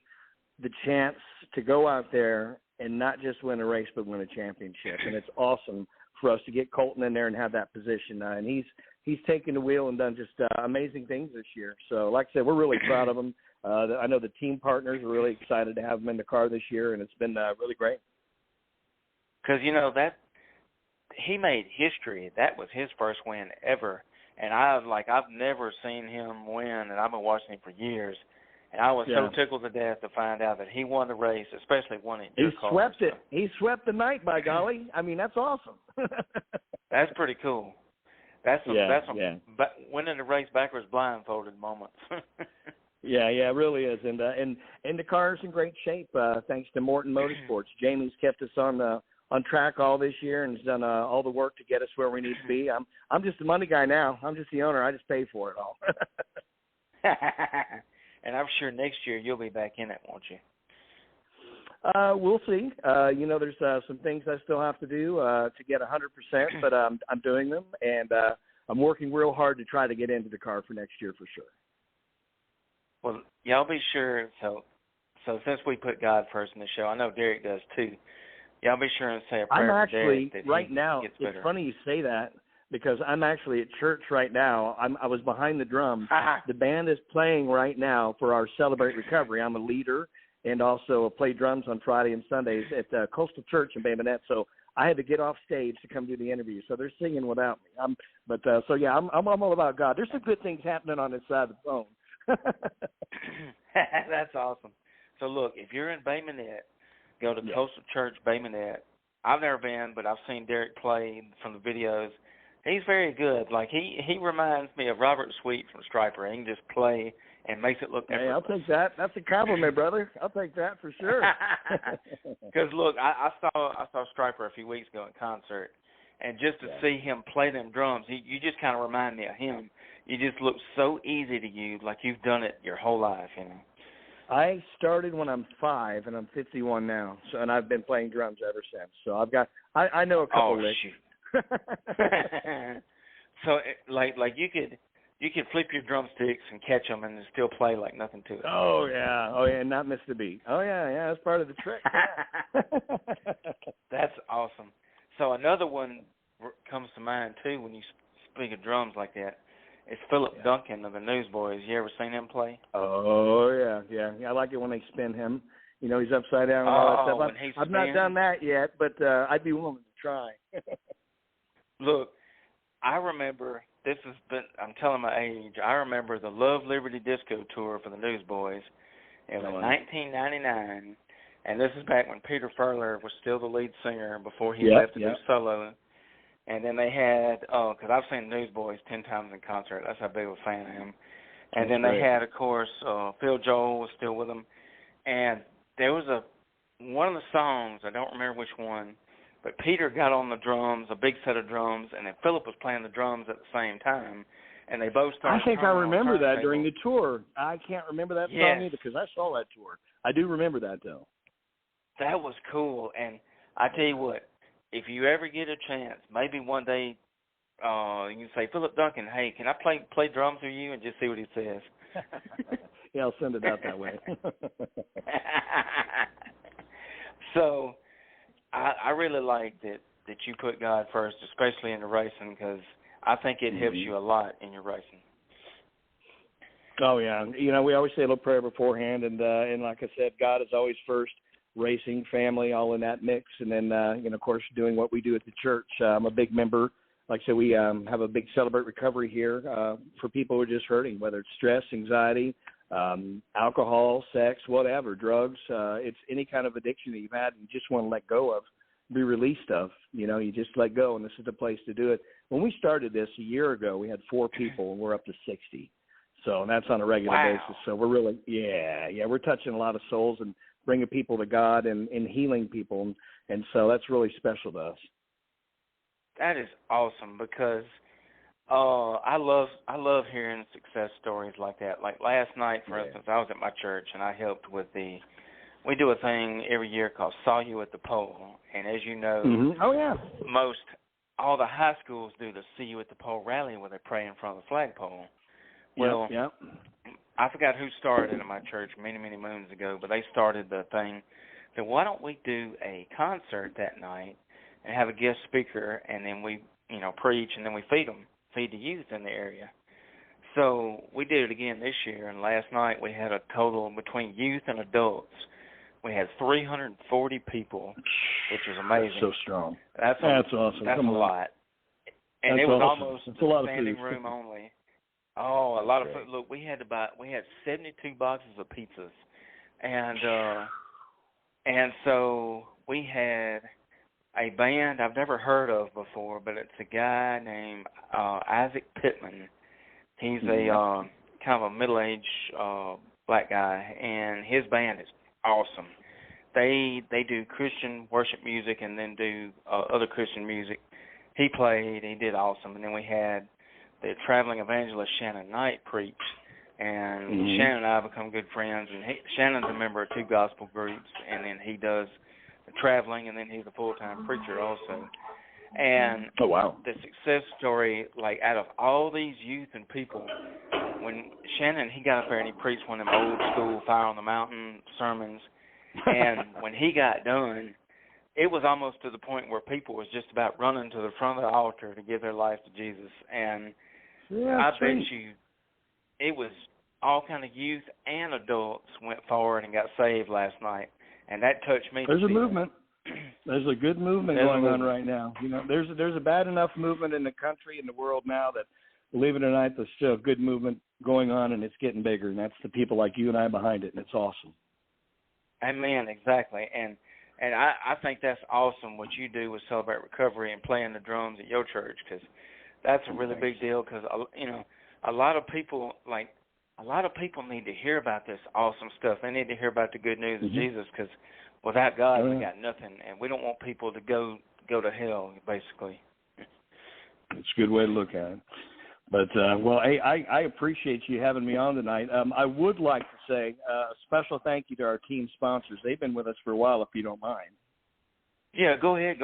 the chance to go out there and not just win a race, but win a championship. And it's awesome for us to get Colton in there and have that position. And he's taken the wheel and done just amazing things this year. So, like I said, we're really proud of him. I know the team partners are really excited to have him in the car this year, and it's been really great. Because, that he made history. That was his first win ever. And I've never seen him win, and I've been watching him for years. And I was so tickled to death to find out that he won the race, especially one in your car. He swept it. He swept the night, by golly. I mean, that's awesome. That's pretty cool. That's winning the race backwards blindfolded moments. Yeah, it really is. And the car's in great shape thanks to Morton Motorsports. Jamie's kept us on track all this year and has done all the work to get us where we need to be. I'm just the money guy now. I'm just the owner. I just pay for it all. And I'm sure next year you'll be back in it, won't you? We'll see. There's some things I still have to do to get 100%, but I'm doing them, and I'm working real hard to try to get into the car for next year for sure. Well, y'all be sure. So since we put God first in the show, I know Derek does too. Y'all be sure and say a prayer for Derek that right he now. gets better. It's funny you say that because I'm actually at church right now. I was behind the drums. The band is playing right now for our Celebrate Recovery. I'm a leader and also play drums on Friday and Sundays at Coastal Church in Bay Minette. So I had to get off stage to come do the interview. So they're singing without me. I'm all about God. There's some good things happening on this side of the phone. That's awesome. So look, if you're in Bay Minette, go to Coastal Church Bay Minette. I've never been, but I've seen Derek play from the videos. He's very good. Like he reminds me of Robert Sweet from Striper. He can just play and makes it look effortless. Hey, I'll take that. That's a compliment, brother. I'll take that for sure. Because look, I saw Striper a few weeks ago in concert, and just to see him play them drums, you just kind of remind me of him. You just look so easy to you, like you've done it your whole life, you know. I started when I'm 5, and I'm 51 now, so and I've been playing drums ever since. So I know a couple licks. Shoot. So like you could flip your drumsticks and catch them and still play like nothing to it. Oh yeah, and not miss the beat. Oh yeah, that's part of the trick. That's awesome. So another one comes to mind too when you speak of drums like that. It's Philip Duncan of the Newsboys. You ever seen him play? Oh yeah. I like it when they spin him. You know, he's upside down and all that stuff. I've not done that yet, but I'd be willing to try. Look, I remember, I'm telling my age, I remember the Love Liberty Disco Tour for the Newsboys. It was 1999, and this is back when Peter Furler was still the lead singer before he left to do solo. And then they had, because I've seen the Newsboys 10 times in concert. That's how big of a fan I am. And then they had, of course, Phil Joel was still with them. And there was one of the songs, I don't remember which one, but Peter got on the drums, a big set of drums, and then Philip was playing the drums at the same time, and they both started. I think I remember that during the tour. I can't remember that song either because I saw that tour. I do remember that, though. That was cool, and I tell you what, if you ever get a chance, maybe one day you can say, Philip Duncan, hey, can I play drums with you and just see what he says? Yeah, I'll send it out that way. So I really like that you put God first, especially in the racing, because I think it helps you a lot in your racing. Oh, yeah. You know, we always say a little prayer beforehand, and like I said, God is always first, racing, family, all in that mix, and then, of course, doing what we do at the church. I'm a big member. Like I said, we have a big Celebrate Recovery here for people who are just hurting, whether it's stress, anxiety, alcohol, sex, whatever, drugs. It's any kind of addiction that you've had and you just want to let go of, be released of. You know, you just let go, and this is the place to do it. When we started this a year ago, we had 4 people, and we're up to 60. So that's on a regular basis. So we're really, we're touching a lot of souls and bringing people to God and healing people. And so that's really special to us. That is awesome because I love hearing success stories like that. Like last night, for instance, I was at my church and I helped with we do a thing every year called Saw You at the Pole. And as you know, all the high schools do the See You at the Pole rally where they pray in front of the flagpole. Well, I forgot who started it in my church many, many moons ago, but they started the thing that why don't we do a concert that night and have a guest speaker, and then we, preach, and then we feed the youth in the area. So we did it again this year, and last night we had a total between youth and adults. We had 340 people, which was amazing. That's so strong. That's awesome. That's a lot. And it was almost standing room only. Oh, a lot of food. Look, we had 72 boxes of pizzas, and so we had a band I've never heard of before, but it's a guy named Isaac Pittman. He's a kind of a middle-aged black guy, and his band is awesome. They do Christian worship music and then do other Christian music. He played. He did awesome. And then we had the traveling evangelist Shannon Knight preach, and Shannon and I have become good friends. And Shannon's a member of 2 gospel groups, and then he does the traveling, and then he's a full-time preacher also. And the success story, like out of all these youth and people, when Shannon, he got up there and he preached one of them old school Fire on the Mountain sermons, and when he got done, it was almost to the point where people was just about running to the front of the altar to give their life to Jesus. And I bet you it was all kind of youth and adults went forward and got saved last night, and that touched me. There's a movement. There's a good movement going on right now. There's a bad enough movement in the country and the world now that believe it or not, there's still a good movement going on, and it's getting bigger, and that's the people like you and I behind it, and it's awesome. Amen, exactly. And I think that's awesome what you do with Celebrate Recovery and playing the drums at your church, because that's a really big deal. Because a lot of people need to hear about this awesome stuff. They need to hear about the good news of Jesus, because without God, we got nothing, and we don't want people to go to hell, basically. It's a good way to look at it. But, well, hey, I appreciate you having me on tonight. I would like to say a special thank you to our team sponsors. They've been with us for a while, if you don't mind. Yeah, go ahead.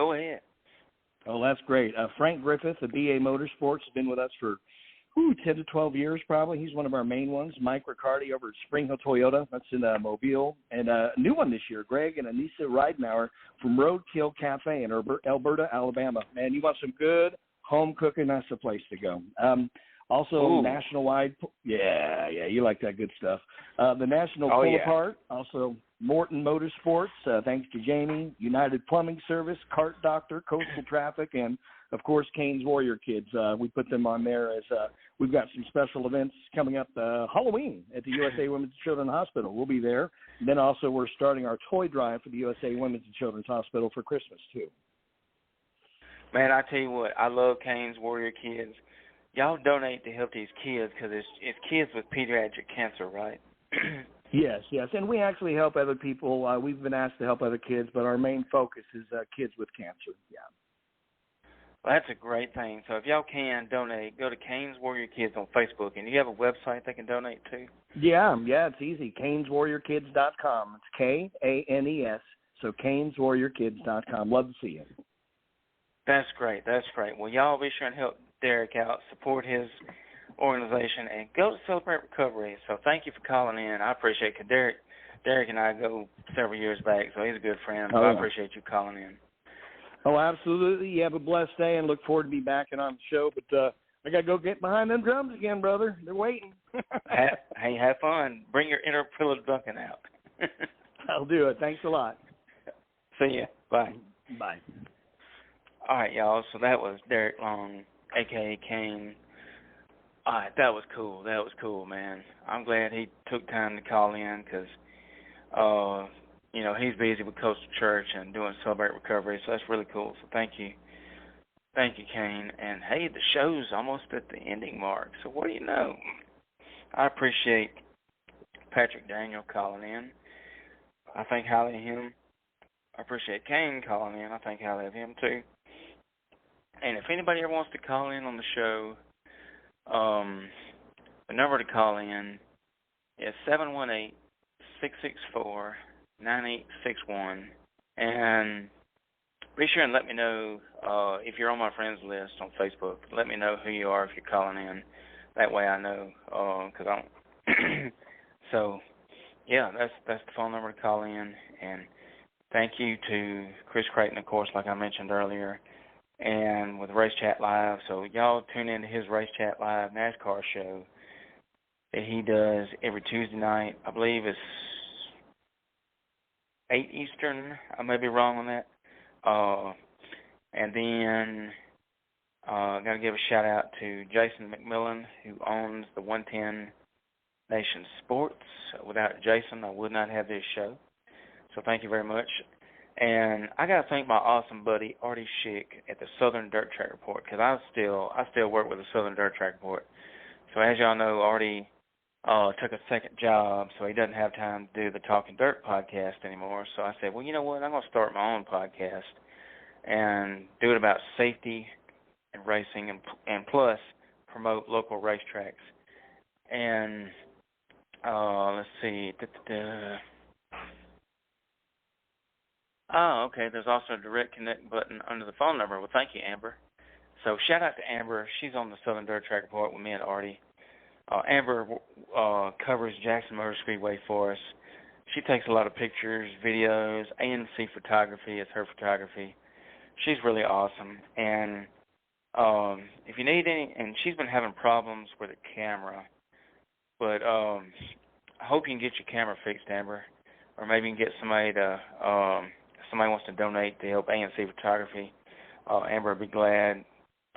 Oh, that's great. Frank Griffith of BA Motorsports has been with us for 10 to 12 years probably. He's one of our main ones. Mike Riccardi over at Spring Hill Toyota. That's in Mobile. And a new one this year, Greg and Anissa Ridenauer from Roadkill Cafe in Alberta, Alabama. Man, you want some good home cooking, that's the place to go. Also, nationwide, you like that good stuff. The National Pull Apart, also Morton Motorsports, thanks to Jamie, United Plumbing Service, Cart Doctor, Coastal Traffic, and, of course, Kane's Warrior Kids. We put them on there as we've got some special events coming up Halloween at the USA Women's and Children's Hospital. We'll be there. And then also we're starting our toy drive for the USA Women's and Children's Hospital for Christmas, too. Man, I tell you what, I love Kane's Warrior Kids. Y'all donate to help these kids, because it's kids with pediatric cancer, right? Yes, and we actually help other people. We've been asked to help other kids, but our main focus is kids with cancer, Well, that's a great thing. So if y'all can donate, go to Kane's Warrior Kids on Facebook, and you have a website they can donate to? Yeah, it's easy, CanesWarriorKids.com. It's Kanes, so CanesWarriorKids.com. Love to see you. That's great. Well, y'all be sure and help Derek out, support his organization, and go to Celebrate Recovery. So thank you for calling in. I appreciate it, because Derek and I go several years back, so he's a good friend. So I appreciate you calling in. Oh, absolutely. You have a blessed day, and look forward to be back on the show. But I got to go get behind them drums again, brother. They're waiting. Hey, have fun. Bring your inner Pillow Duncan out. I'll do it. Thanks a lot. See ya. Bye. Bye. All right, y'all. So that was Derek Long, a.k.a. Kane. All right, that was cool, man. I'm glad he took time to call in, because, he's busy with Coastal Church and doing Celebrate Recovery, so that's really cool. So thank you. Thank you, Kane. And, hey, the show's almost at the ending mark, so what do you know? I appreciate Patrick Daniel calling in. I think highly of him. I appreciate Kane calling in. I think highly of him, too. And if anybody ever wants to call in on the show, the number to call in is 718-664-9861. And be sure and let me know if you're on my friends list on Facebook. Let me know who you are if you're calling in. That way I know, because I don't. So, yeah, that's the phone number to call in. And thank you to Chris Creighton, of course, like I mentioned earlier, and with Race Chat Live. So y'all tune into his Race Chat Live NASCAR show that he does every Tuesday night. I believe it's 8 Eastern. I may be wrong on that. And then I got to give a shout out to Jason McMillan, who owns the 110 Nation Sports. Without Jason, I would not have this show. So thank you very much. And I got to thank my awesome buddy, Artie Schick, at the Southern Dirt Track Report, because I still work with the Southern Dirt Track Report. So as y'all know, Artie took a second job, so he doesn't have time to do the Talking Dirt podcast anymore. So I said, well, you know what, I'm going to start my own podcast and do it about safety and racing, and plus promote local racetracks. And let's see. Oh, okay. There's also a direct connect button under the phone number. Well, thank you, Amber. So shout out to Amber. She's on the Southern Dirt Track Report with me and Artie. Amber covers Jackson Motor Speedway for us. She takes a lot of pictures, videos. ANC Photography is her photography. She's really awesome. And if you need any, and she's been having problems with the camera, but I hope you can get your camera fixed, Amber, or maybe you can get somebody to. Somebody wants to donate to help ANC Photography, Amber would be glad to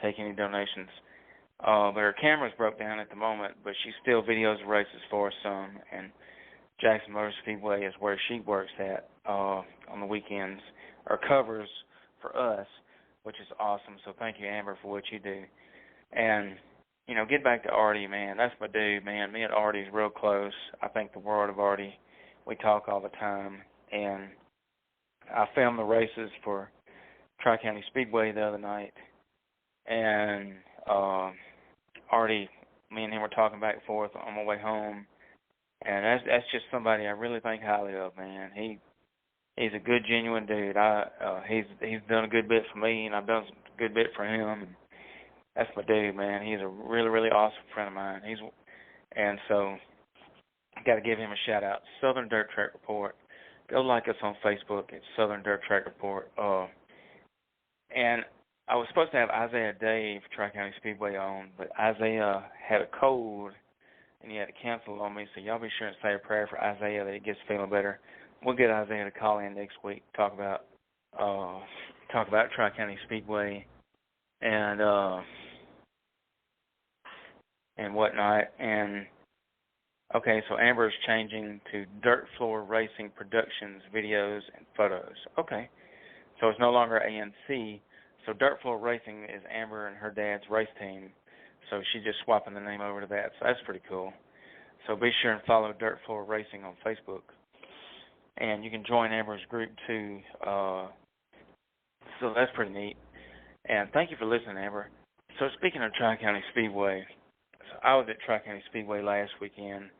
take any donations. But her camera's broke down at the moment, but she still videos the races for us some. And Jackson Motor Speedway is where she works at on the weekends, or covers for us, which is awesome. So thank you, Amber, for what you do. And, you know, get back to Artie, man. That's my dude, man. Me and Artie's real close. I think the world of Artie. We talk all the time. And I filmed the races for Tri-County Speedway the other night. And Artie, me and him were talking back and forth on my way home. And that's just somebody I really think highly of, man. He's a good, genuine dude. He's done a good bit for me, and I've done a good bit for him. And that's my dude, man. He's a really, really awesome friend of mine. And so I got to give him a shout out. Southern Dirt Track Report. Go like us on Facebook. It's Southern Dirt Track Report. And I was supposed to have Isaiah Dave, Tri-County Speedway on, but Isaiah had a cold, and he had to cancel on me. So y'all be sure and say a prayer for Isaiah that he gets feeling better. We'll get Isaiah to call in next week, talk about Tri-County Speedway and whatnot. And okay, so Amber is changing to Dirt Floor Racing Productions videos and photos. Okay, so it's no longer ANC. So Dirt Floor Racing is Amber and her dad's race team. So she's just swapping the name over to that. So that's pretty cool. So be sure and follow Dirt Floor Racing on Facebook. And you can join Amber's group too. So that's pretty neat. And thank you for listening, Amber. So speaking of Tri-County Speedway, so I was at Tri-County Speedway last weekend.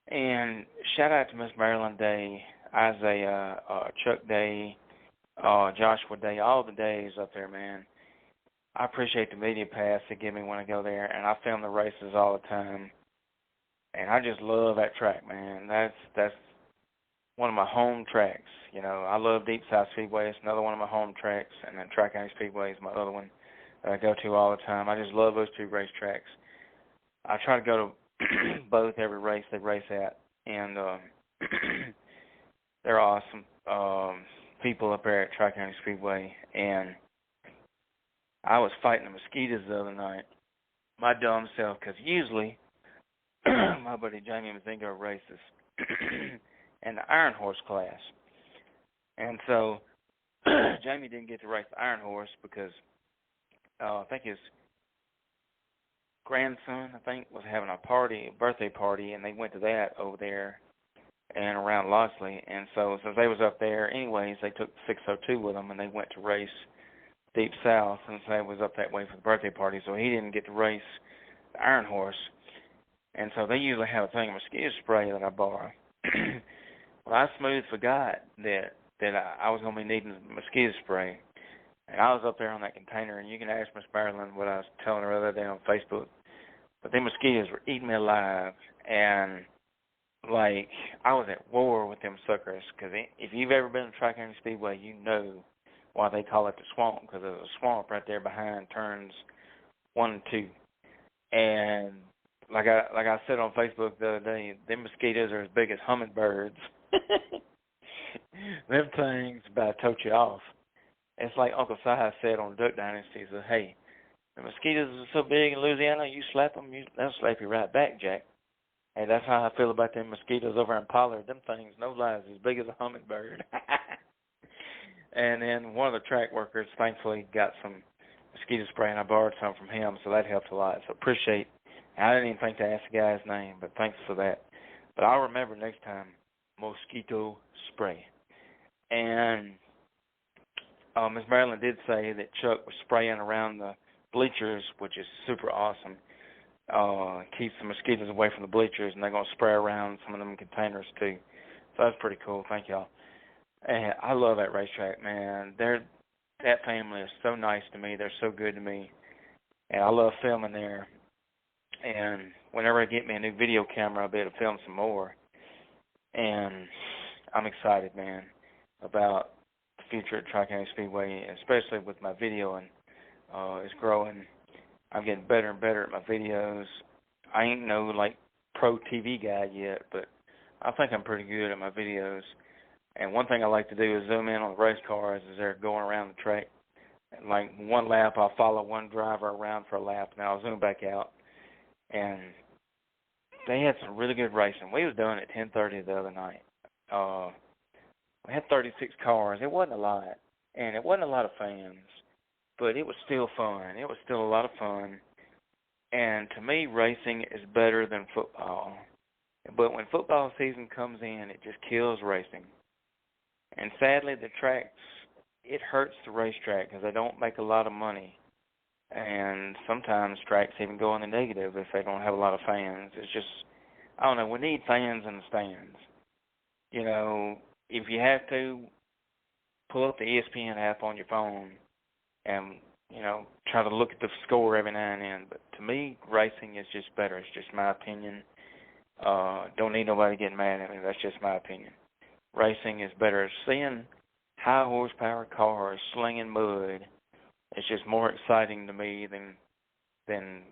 And shout out to Miss Marilyn Day, Isaiah, Chuck Day, Joshua Day, all the days up there, man. I appreciate the media pass they give me when I go there, and I film the races all the time. And I just love that track, man. That's one of my home tracks. You know, I love Deep South Speedway. It's another one of my home tracks, and then Tri-County Speedway is my other one that I go to all the time. I just love those two racetracks. I try to go to both every race they race at, and they're awesome people up there at Tri-County Speedway. And I was fighting the mosquitoes the other night, my dumb self, because usually my buddy Jamie Mazingo races in the Iron Horse class. And so Jamie didn't get to race the Iron Horse because I think his grandson, was having a birthday party, and they went to that over there and around Loxley. And so since they was up there anyways, they took the 602 with them, and they went to race Deep South since they was up that way for the birthday party. So he didn't get to race the Iron Horse. And so they usually have a thing of mosquito spray that I borrow. Well, I smooth forgot that I was going to be needing mosquito spray. And I was up there on that container, and you can ask Miss Marilyn what I was telling her the other day on Facebook. But them mosquitoes were eating me alive, and, like, I was at war with them suckers. Because if you've ever been to Tri-County Speedway, you know why they call it the swamp, because there's a swamp right there behind turns 1 and 2. And like I said on Facebook the other day, them mosquitoes are as big as hummingbirds. Them things about tote you off. It's like Uncle Si said on Duck Dynasty. He said, hey, the mosquitoes are so big in Louisiana, you slap them, they'll slap you right back, Jack. And that's how I feel about them mosquitoes over in Pollard. Them things, no lies, as big as a hummingbird. And then one of the track workers, thankfully, got some mosquito spray, and I borrowed some from him, so that helped a lot. So appreciate. I didn't even think to ask the guy's name, but thanks for that. But I'll remember next time, mosquito spray. And Ms. Marilyn did say that Chuck was spraying around the bleachers, which is super awesome. Keeps the mosquitoes away from the bleachers, and they're going to spray around some of them containers too. So that's pretty cool. Thank y'all. And I love that racetrack, man. That family is so nice to me. They're so good to me. And I love filming there. And whenever I get me a new video camera, I'll be able to film some more. And I'm excited, man, about the future at Tri-County Speedway, especially with my video. And it's growing. I'm getting better and better at my videos. I ain't no, pro TV guy yet, but I think I'm pretty good at my videos. And one thing I like to do is zoom in on the race cars as they're going around the track like one lap, I'll follow one driver around for a lap, and I'll zoom back out. And they had some really good racing. We was done at 10:30 the other night. We had 36 cars. It wasn't a lot, and it wasn't a lot of fans, but it was still fun. It was still a lot of fun. And to me, racing is better than football. But when football season comes in, it just kills racing. And sadly, the tracks, it hurts the racetrack because they don't make a lot of money. And sometimes tracks even go in the negative if they don't have a lot of fans. It's just, I don't know, we need fans in the stands. You know, if you have to, pull up the ESPN app on your phone and, you know, try to look at the score every now and then. But to me, racing is just better. It's just my opinion. Don't need nobody getting mad at me. That's just my opinion. Racing is better. Seeing high horsepower cars slinging mud, it's just more exciting to me than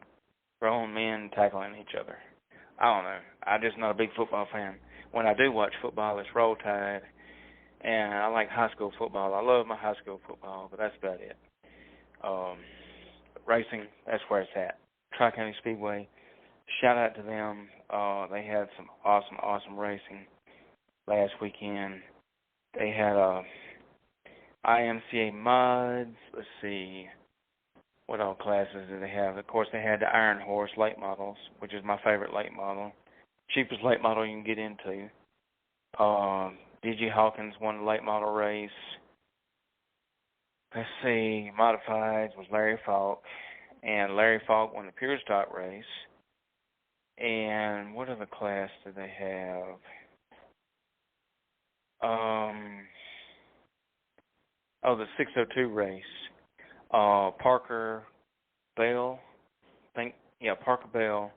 grown men tackling each other. I don't know. I'm just not a big football fan. When I do watch football, it's Roll Tide, and I like high school football. I love my high school football, but that's about it. Racing, that's where it's at. Tri-County Speedway, shout out to them. They had some awesome racing last weekend. They had IMCA mods. Let's see, what all classes did they have? Of course, they had the Iron Horse late models, which is my favorite late model. Cheapest late model you can get into. D.G. Hawkins won the late model race. Let's see, modifieds was Larry Falk. And Larry Falk won the pure stock race. And what other class did they have? The 602 race. Parker Bell, Parker Bell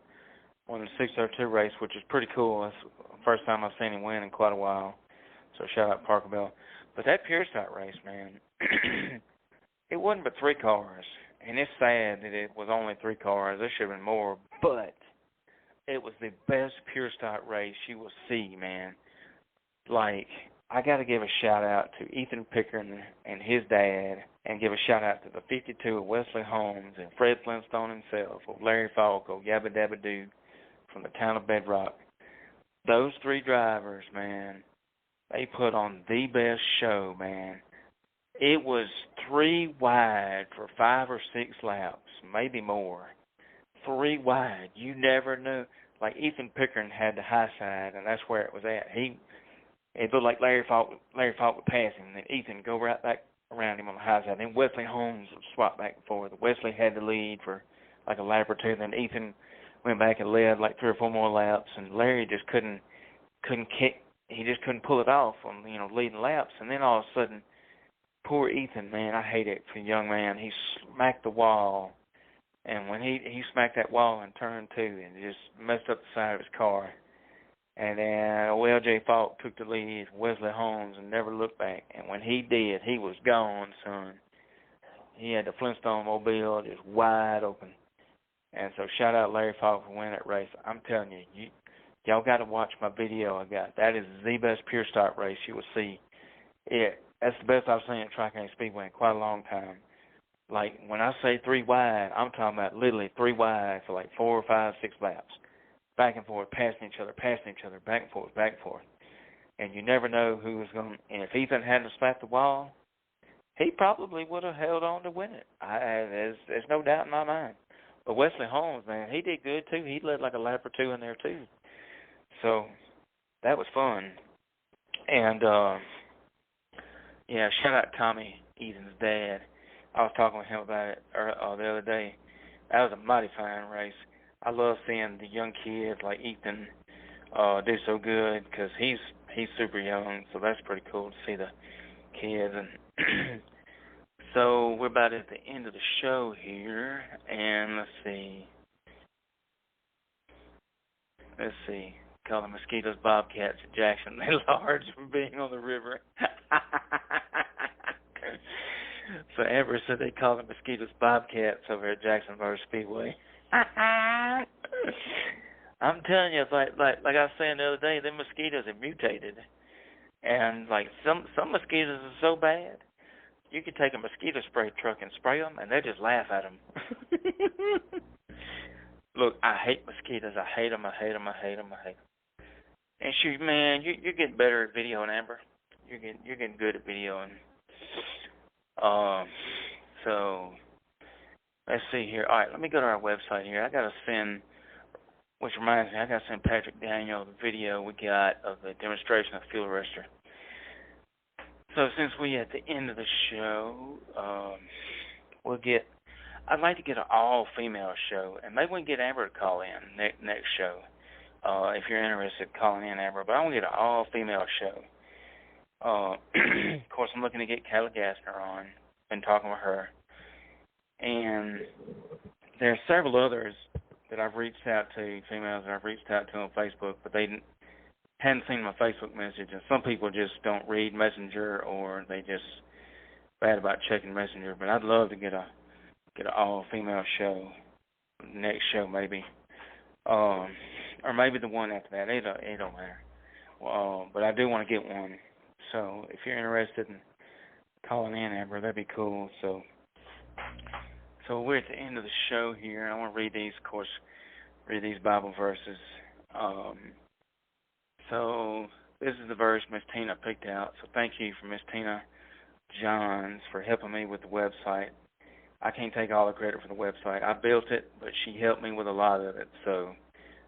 won the 602 race, which is pretty cool. That's the first time I've seen him win in quite a while. So shout out Parker Bell. But that pure stock race, man, it wasn't but 3 cars. And it's sad that it was only 3 cars. There should have been more. But it was the best pure stock race you will see, man. Like, I got to give a shout out to Ethan Pickering and his dad, and give a shout out to the 52 of Wesley Holmes and Fred Flintstone himself, of Larry Falk, of Yabba Dabba Doo from the town of Bedrock. Those 3 drivers, man, they put on the best show, man. It was 3 wide for 5 or 6 laps, maybe more. 3 wide. You never knew. Like, Ethan Pickering had the high side, and that's where it was at. It looked like Larry Falk would pass him, and then Ethan go right back around him on the high side. Then Wesley Holmes would swap back and forth. Wesley had the lead for like a lap or 2, then Ethan went back and led like 3 or 4 more laps, and Larry just couldn't kick. He just couldn't pull it off on, leading laps. And then all of a sudden, poor Ethan, man, I hate it for a young man. He smacked the wall, and when he smacked that wall in turn 2, and just messed up the side of his car. And then L.J. Falk took the lead, Wesley Holmes, and never looked back. And when he did, he was gone, son. He had the Flintstone mobile just wide open. And so shout out Larry Falk for winning that race. I'm telling you, y'all got to watch my video I got. That is the best pure stock race you will see. That's the best I've seen at Tri-County Speedway in quite a long time. Like, when I say 3 wide, I'm talking about literally 3 wide for like 4 or 5, 6 laps. Back and forth, passing each other, back and forth. And you never know who was going to. And if Ethan hadn't slapped the wall, he probably would have held on to win it. There's no doubt in my mind. But Wesley Holmes, man, he did good too. He led like a lap or 2 in there too. So that was fun. And shout out Tommy, Ethan's dad. I was talking with him about it the other day. That was a mighty fine race. I love seeing the young kids like Ethan do so good, because he's super young, so that's pretty cool to see the kids. And so we're about at the end of the show here, and let's see. Call the mosquitoes bobcats at Jackson. They're large for being on the river. So Amber said they call the mosquitoes bobcats over at Jackson Motor Speedway. I'm telling you, like I was saying the other day, them mosquitoes have mutated, and like some mosquitoes are so bad, you could take a mosquito spray truck and spray them, and they just laugh at them. Look, I hate mosquitoes. I hate them. I hate them. I hate them. I hate them. And shoot, man, you're getting better at videoing, Amber. You're getting good at videoing. So let's see here. All right, let me go to our website here. I gotta send, which reminds me, I gotta send Patrick Daniel the video we got of the demonstration of fuel arrestor. So since we at the end of the show, I'd like to get an all-female show, and maybe we can get Amber to call in next show. If you're interested in calling in, Amber, but I want to get an all-female show. Of course, I'm looking to get Kelly Gassner on. Been talking with her. And there are several others that I've reached out to, females that I've reached out to on Facebook, but they hadn't seen my Facebook message. And some people just don't read Messenger, or they just bad about checking Messenger. But I'd love to get an all-female show, next show maybe. Or maybe the one after that. It don't matter. But I do want to get one. So if you're interested in calling in, Amber, that'd be cool. So we're at the end of the show here. I want to read these Bible verses. So this is the verse Miss Tina picked out. So thank you for Miss Tina Johns for helping me with the website. I can't take all the credit for the website. I built it, but she helped me with a lot of it. So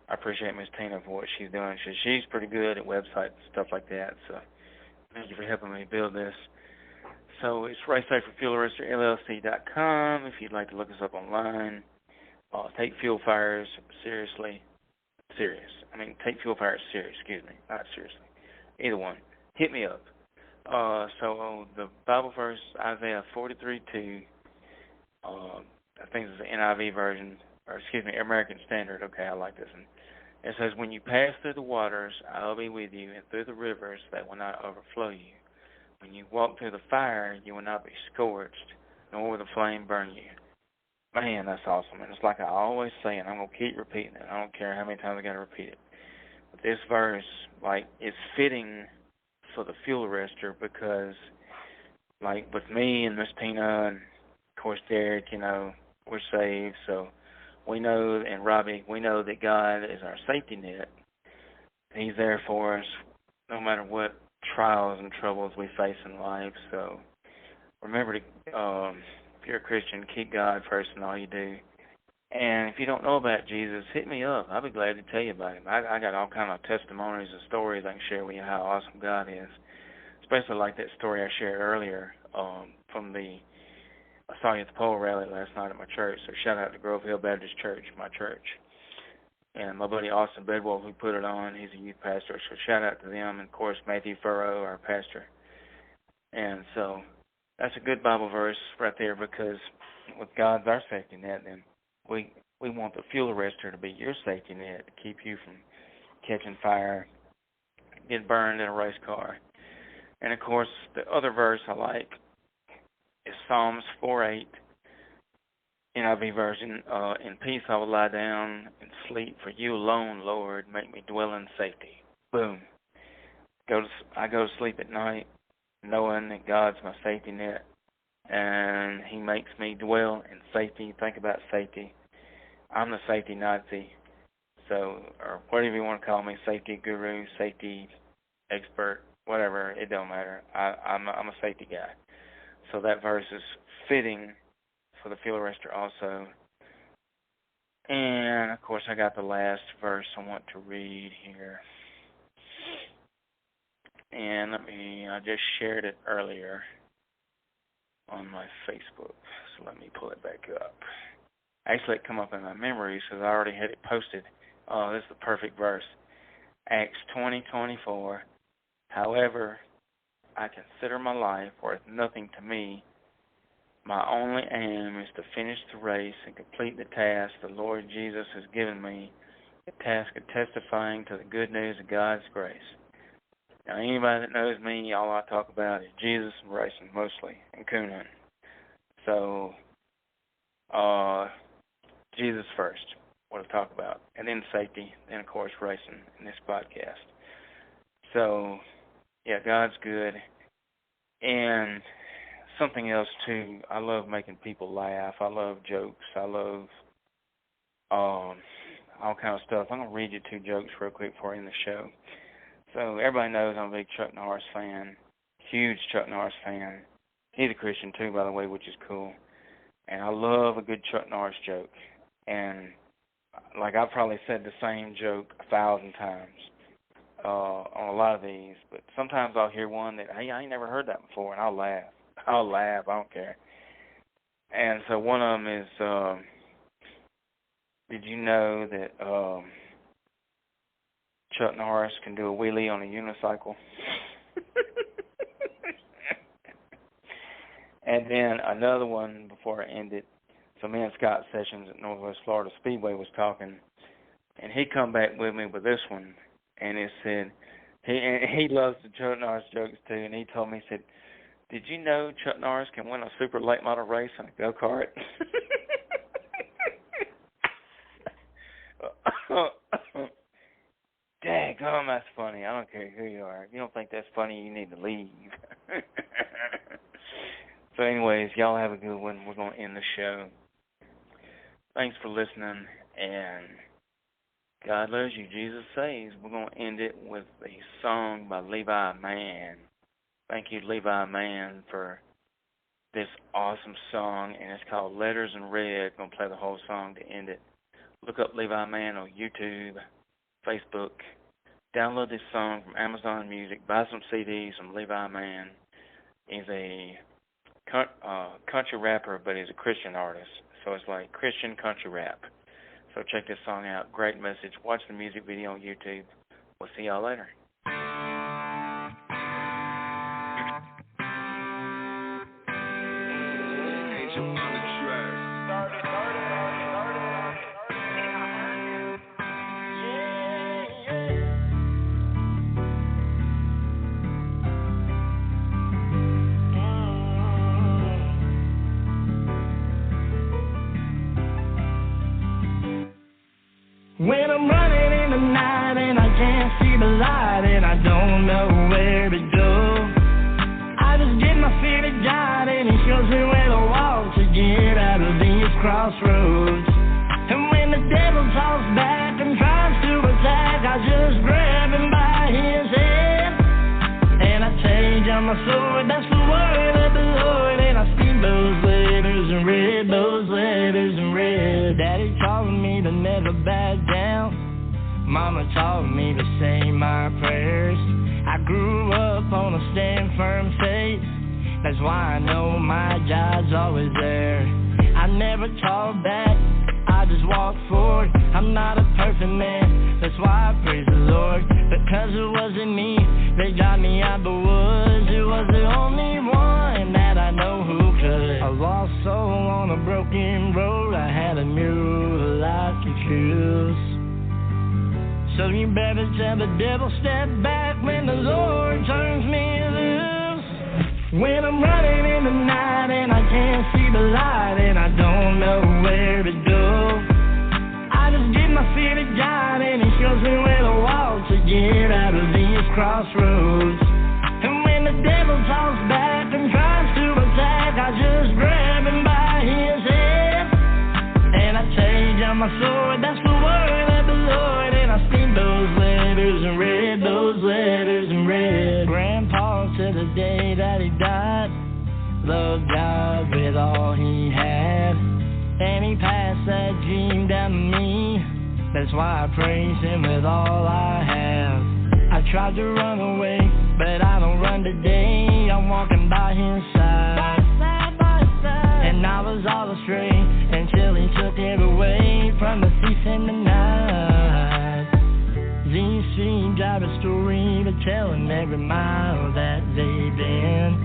I appreciate Miss Tina for what she's doing. She's pretty good at websites and stuff like that. So thank you for helping me build this. So it's RaySaferFuelArrestorLLC.com if you'd like to look us up online. Take fuel fires seriously. Serious. Take fuel fires serious. Excuse me. Not seriously. Either one. Hit me up. So the Bible verse, Isaiah 43:2. I think it's the NIV version, or excuse me, American Standard. Okay, I like this one. It says, when you pass through the waters, I'll be with you, and through the rivers, they will not overflow you. When you walk through the fire, you will not be scorched, nor will the flame burn you. Man, that's awesome. And it's like I always say, and I'm going to keep repeating it. I don't care how many times I got to repeat it. But this verse, it's fitting for the fuel arrestor because, with me and Miss Tina and, of course, Derek, we're saved. So we know, and Robbie, we know that God is our safety net. He's there for us no matter what trials and troubles we face in life. So remember to, if you're a Christian, keep God first in all you do. And if you don't know about Jesus, hit me up. I'll be glad to tell you about him. I got all kind of testimonies and stories I can share with you how awesome God is. Especially like that story I shared earlier from I saw you at the pole rally last night at my church. So shout out to Grove Hill Baptist Church, my church. And my buddy Austin Bedwell, who put it on, he's a youth pastor. So shout out to them. And, of course, Matthew Furrow, our pastor. And so that's a good Bible verse right there because with God's our safety net, then we want the fuel arrestor to be your safety net to keep you from catching fire, getting burned in a race car. And, of course, the other verse I like is Psalms 4:8, NIV version. In peace I will lie down and sleep, for you alone, Lord, make me dwell in safety. Boom. I go to sleep at night knowing that God's my safety net, and he makes me dwell in safety. Think about safety. I'm the safety Nazi, or whatever you want to call me, safety guru, safety expert, whatever, it don't matter. I'm a safety guy. So that verse is fitting for the fuel arrestor also. And, of course, I got the last verse I want to read here. And I just shared it earlier on my Facebook. So let me pull it back up. Actually, it come up in my memories because I already had it posted. Oh, this is the perfect verse. Acts 20:24. However, I consider my life worth nothing to me. My only aim is to finish the race and complete the task the Lord Jesus has given me, the task of testifying to the good news of God's grace. Now, anybody that knows me, all I talk about is Jesus and racing mostly, and coon hunting. So, Jesus first, what I talk about, and then safety, then, of course, racing in this podcast. So, yeah, God's good. And something else too. I love making people laugh. I love jokes. I love all kind of stuff. I'm gonna read you 2 jokes real quick before I end the show. So everybody knows I'm a big Chuck Norris fan, huge Chuck Norris fan. He's a Christian too, by the way, which is cool. And I love a good Chuck Norris joke. And like I've probably said the same joke 1,000 times on a lot of these, but sometimes I'll hear one that, hey, I ain't never heard that before, and I'll laugh. I don't care. And so one of them is, did you know that Chuck Norris can do a wheelie on a unicycle? And then another one before I end it. So me and Scott Sessions at Northwest Florida Speedway was talking, and he come back with me with this one, and it said, he loves the Chuck Norris jokes too, and he told me, he said, did you know Chuck Norris can win a super late model race in a go-kart? Daggone, that's funny. I don't care who you are. If you don't think that's funny, you need to leave. So anyways, y'all have a good one. We're going to end the show. Thanks for listening, and God loves you, Jesus saves. We're going to end it with a song by Levi Mann. Thank you, Levi Mann, for this awesome song, and it's called Letters in Red. I'm going to play the whole song to end it. Look up Levi Mann on YouTube, Facebook. Download this song from Amazon Music. Buy some CDs from Levi Mann. He's a country rapper, but he's a Christian artist. So it's like Christian country rap. So check this song out. Great message. Watch the music video on YouTube. We'll see y'all later. When I'm running in the night and I can't see the light and I don't know where to go, I just get my feet to God and He shows me where to walk to get out of these crossroads. And when the devil talks back and tries to attack, I just grab him by his head and I change on my sword. That's the word of the Lord, and I see those letters in red, those letters in red. Daddy taught me to never back down. Mama taught me to say my prayers. I grew up on a stand firm faith. That's why I know my God's always there. I never talk back, I just walk forward. I'm not a perfect man, that's why I praise the Lord. Because it wasn't me that got me out the woods. It was the only one that I know who could. A lost soul on a broken road. I had a new life to choose. So you better tell the devil step back when the Lord turns me loose. When I'm running in the night and I can't see the light and I don't know where to go, I just get my feet to God and He shows me where to walk to get out of these crossroads. And when the devil talks back and tries to attack, I just grab him by his head and I change on my sword. That's the word of the Lord, and I see those letters in red, those letters in red. Grandpa said the day that he died, loved God with all he had, and he passed that dream down to me. That's why I praise Him with all I have. I tried to run away, but I don't run today. I'm walking by His side, side by side. And I was all astray until He took it away from the thief in the night. These streets got a story to tell in every mile that they've been,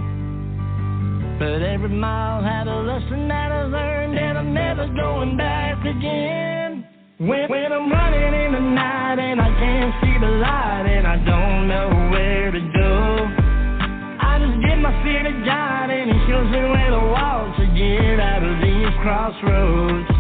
but every mile had a lesson that I learned, and I'm never going back again. When I'm running in the night and I can't see the light and I don't know where to go, I just get my feet to God and He shows me where to walk to get out of these crossroads.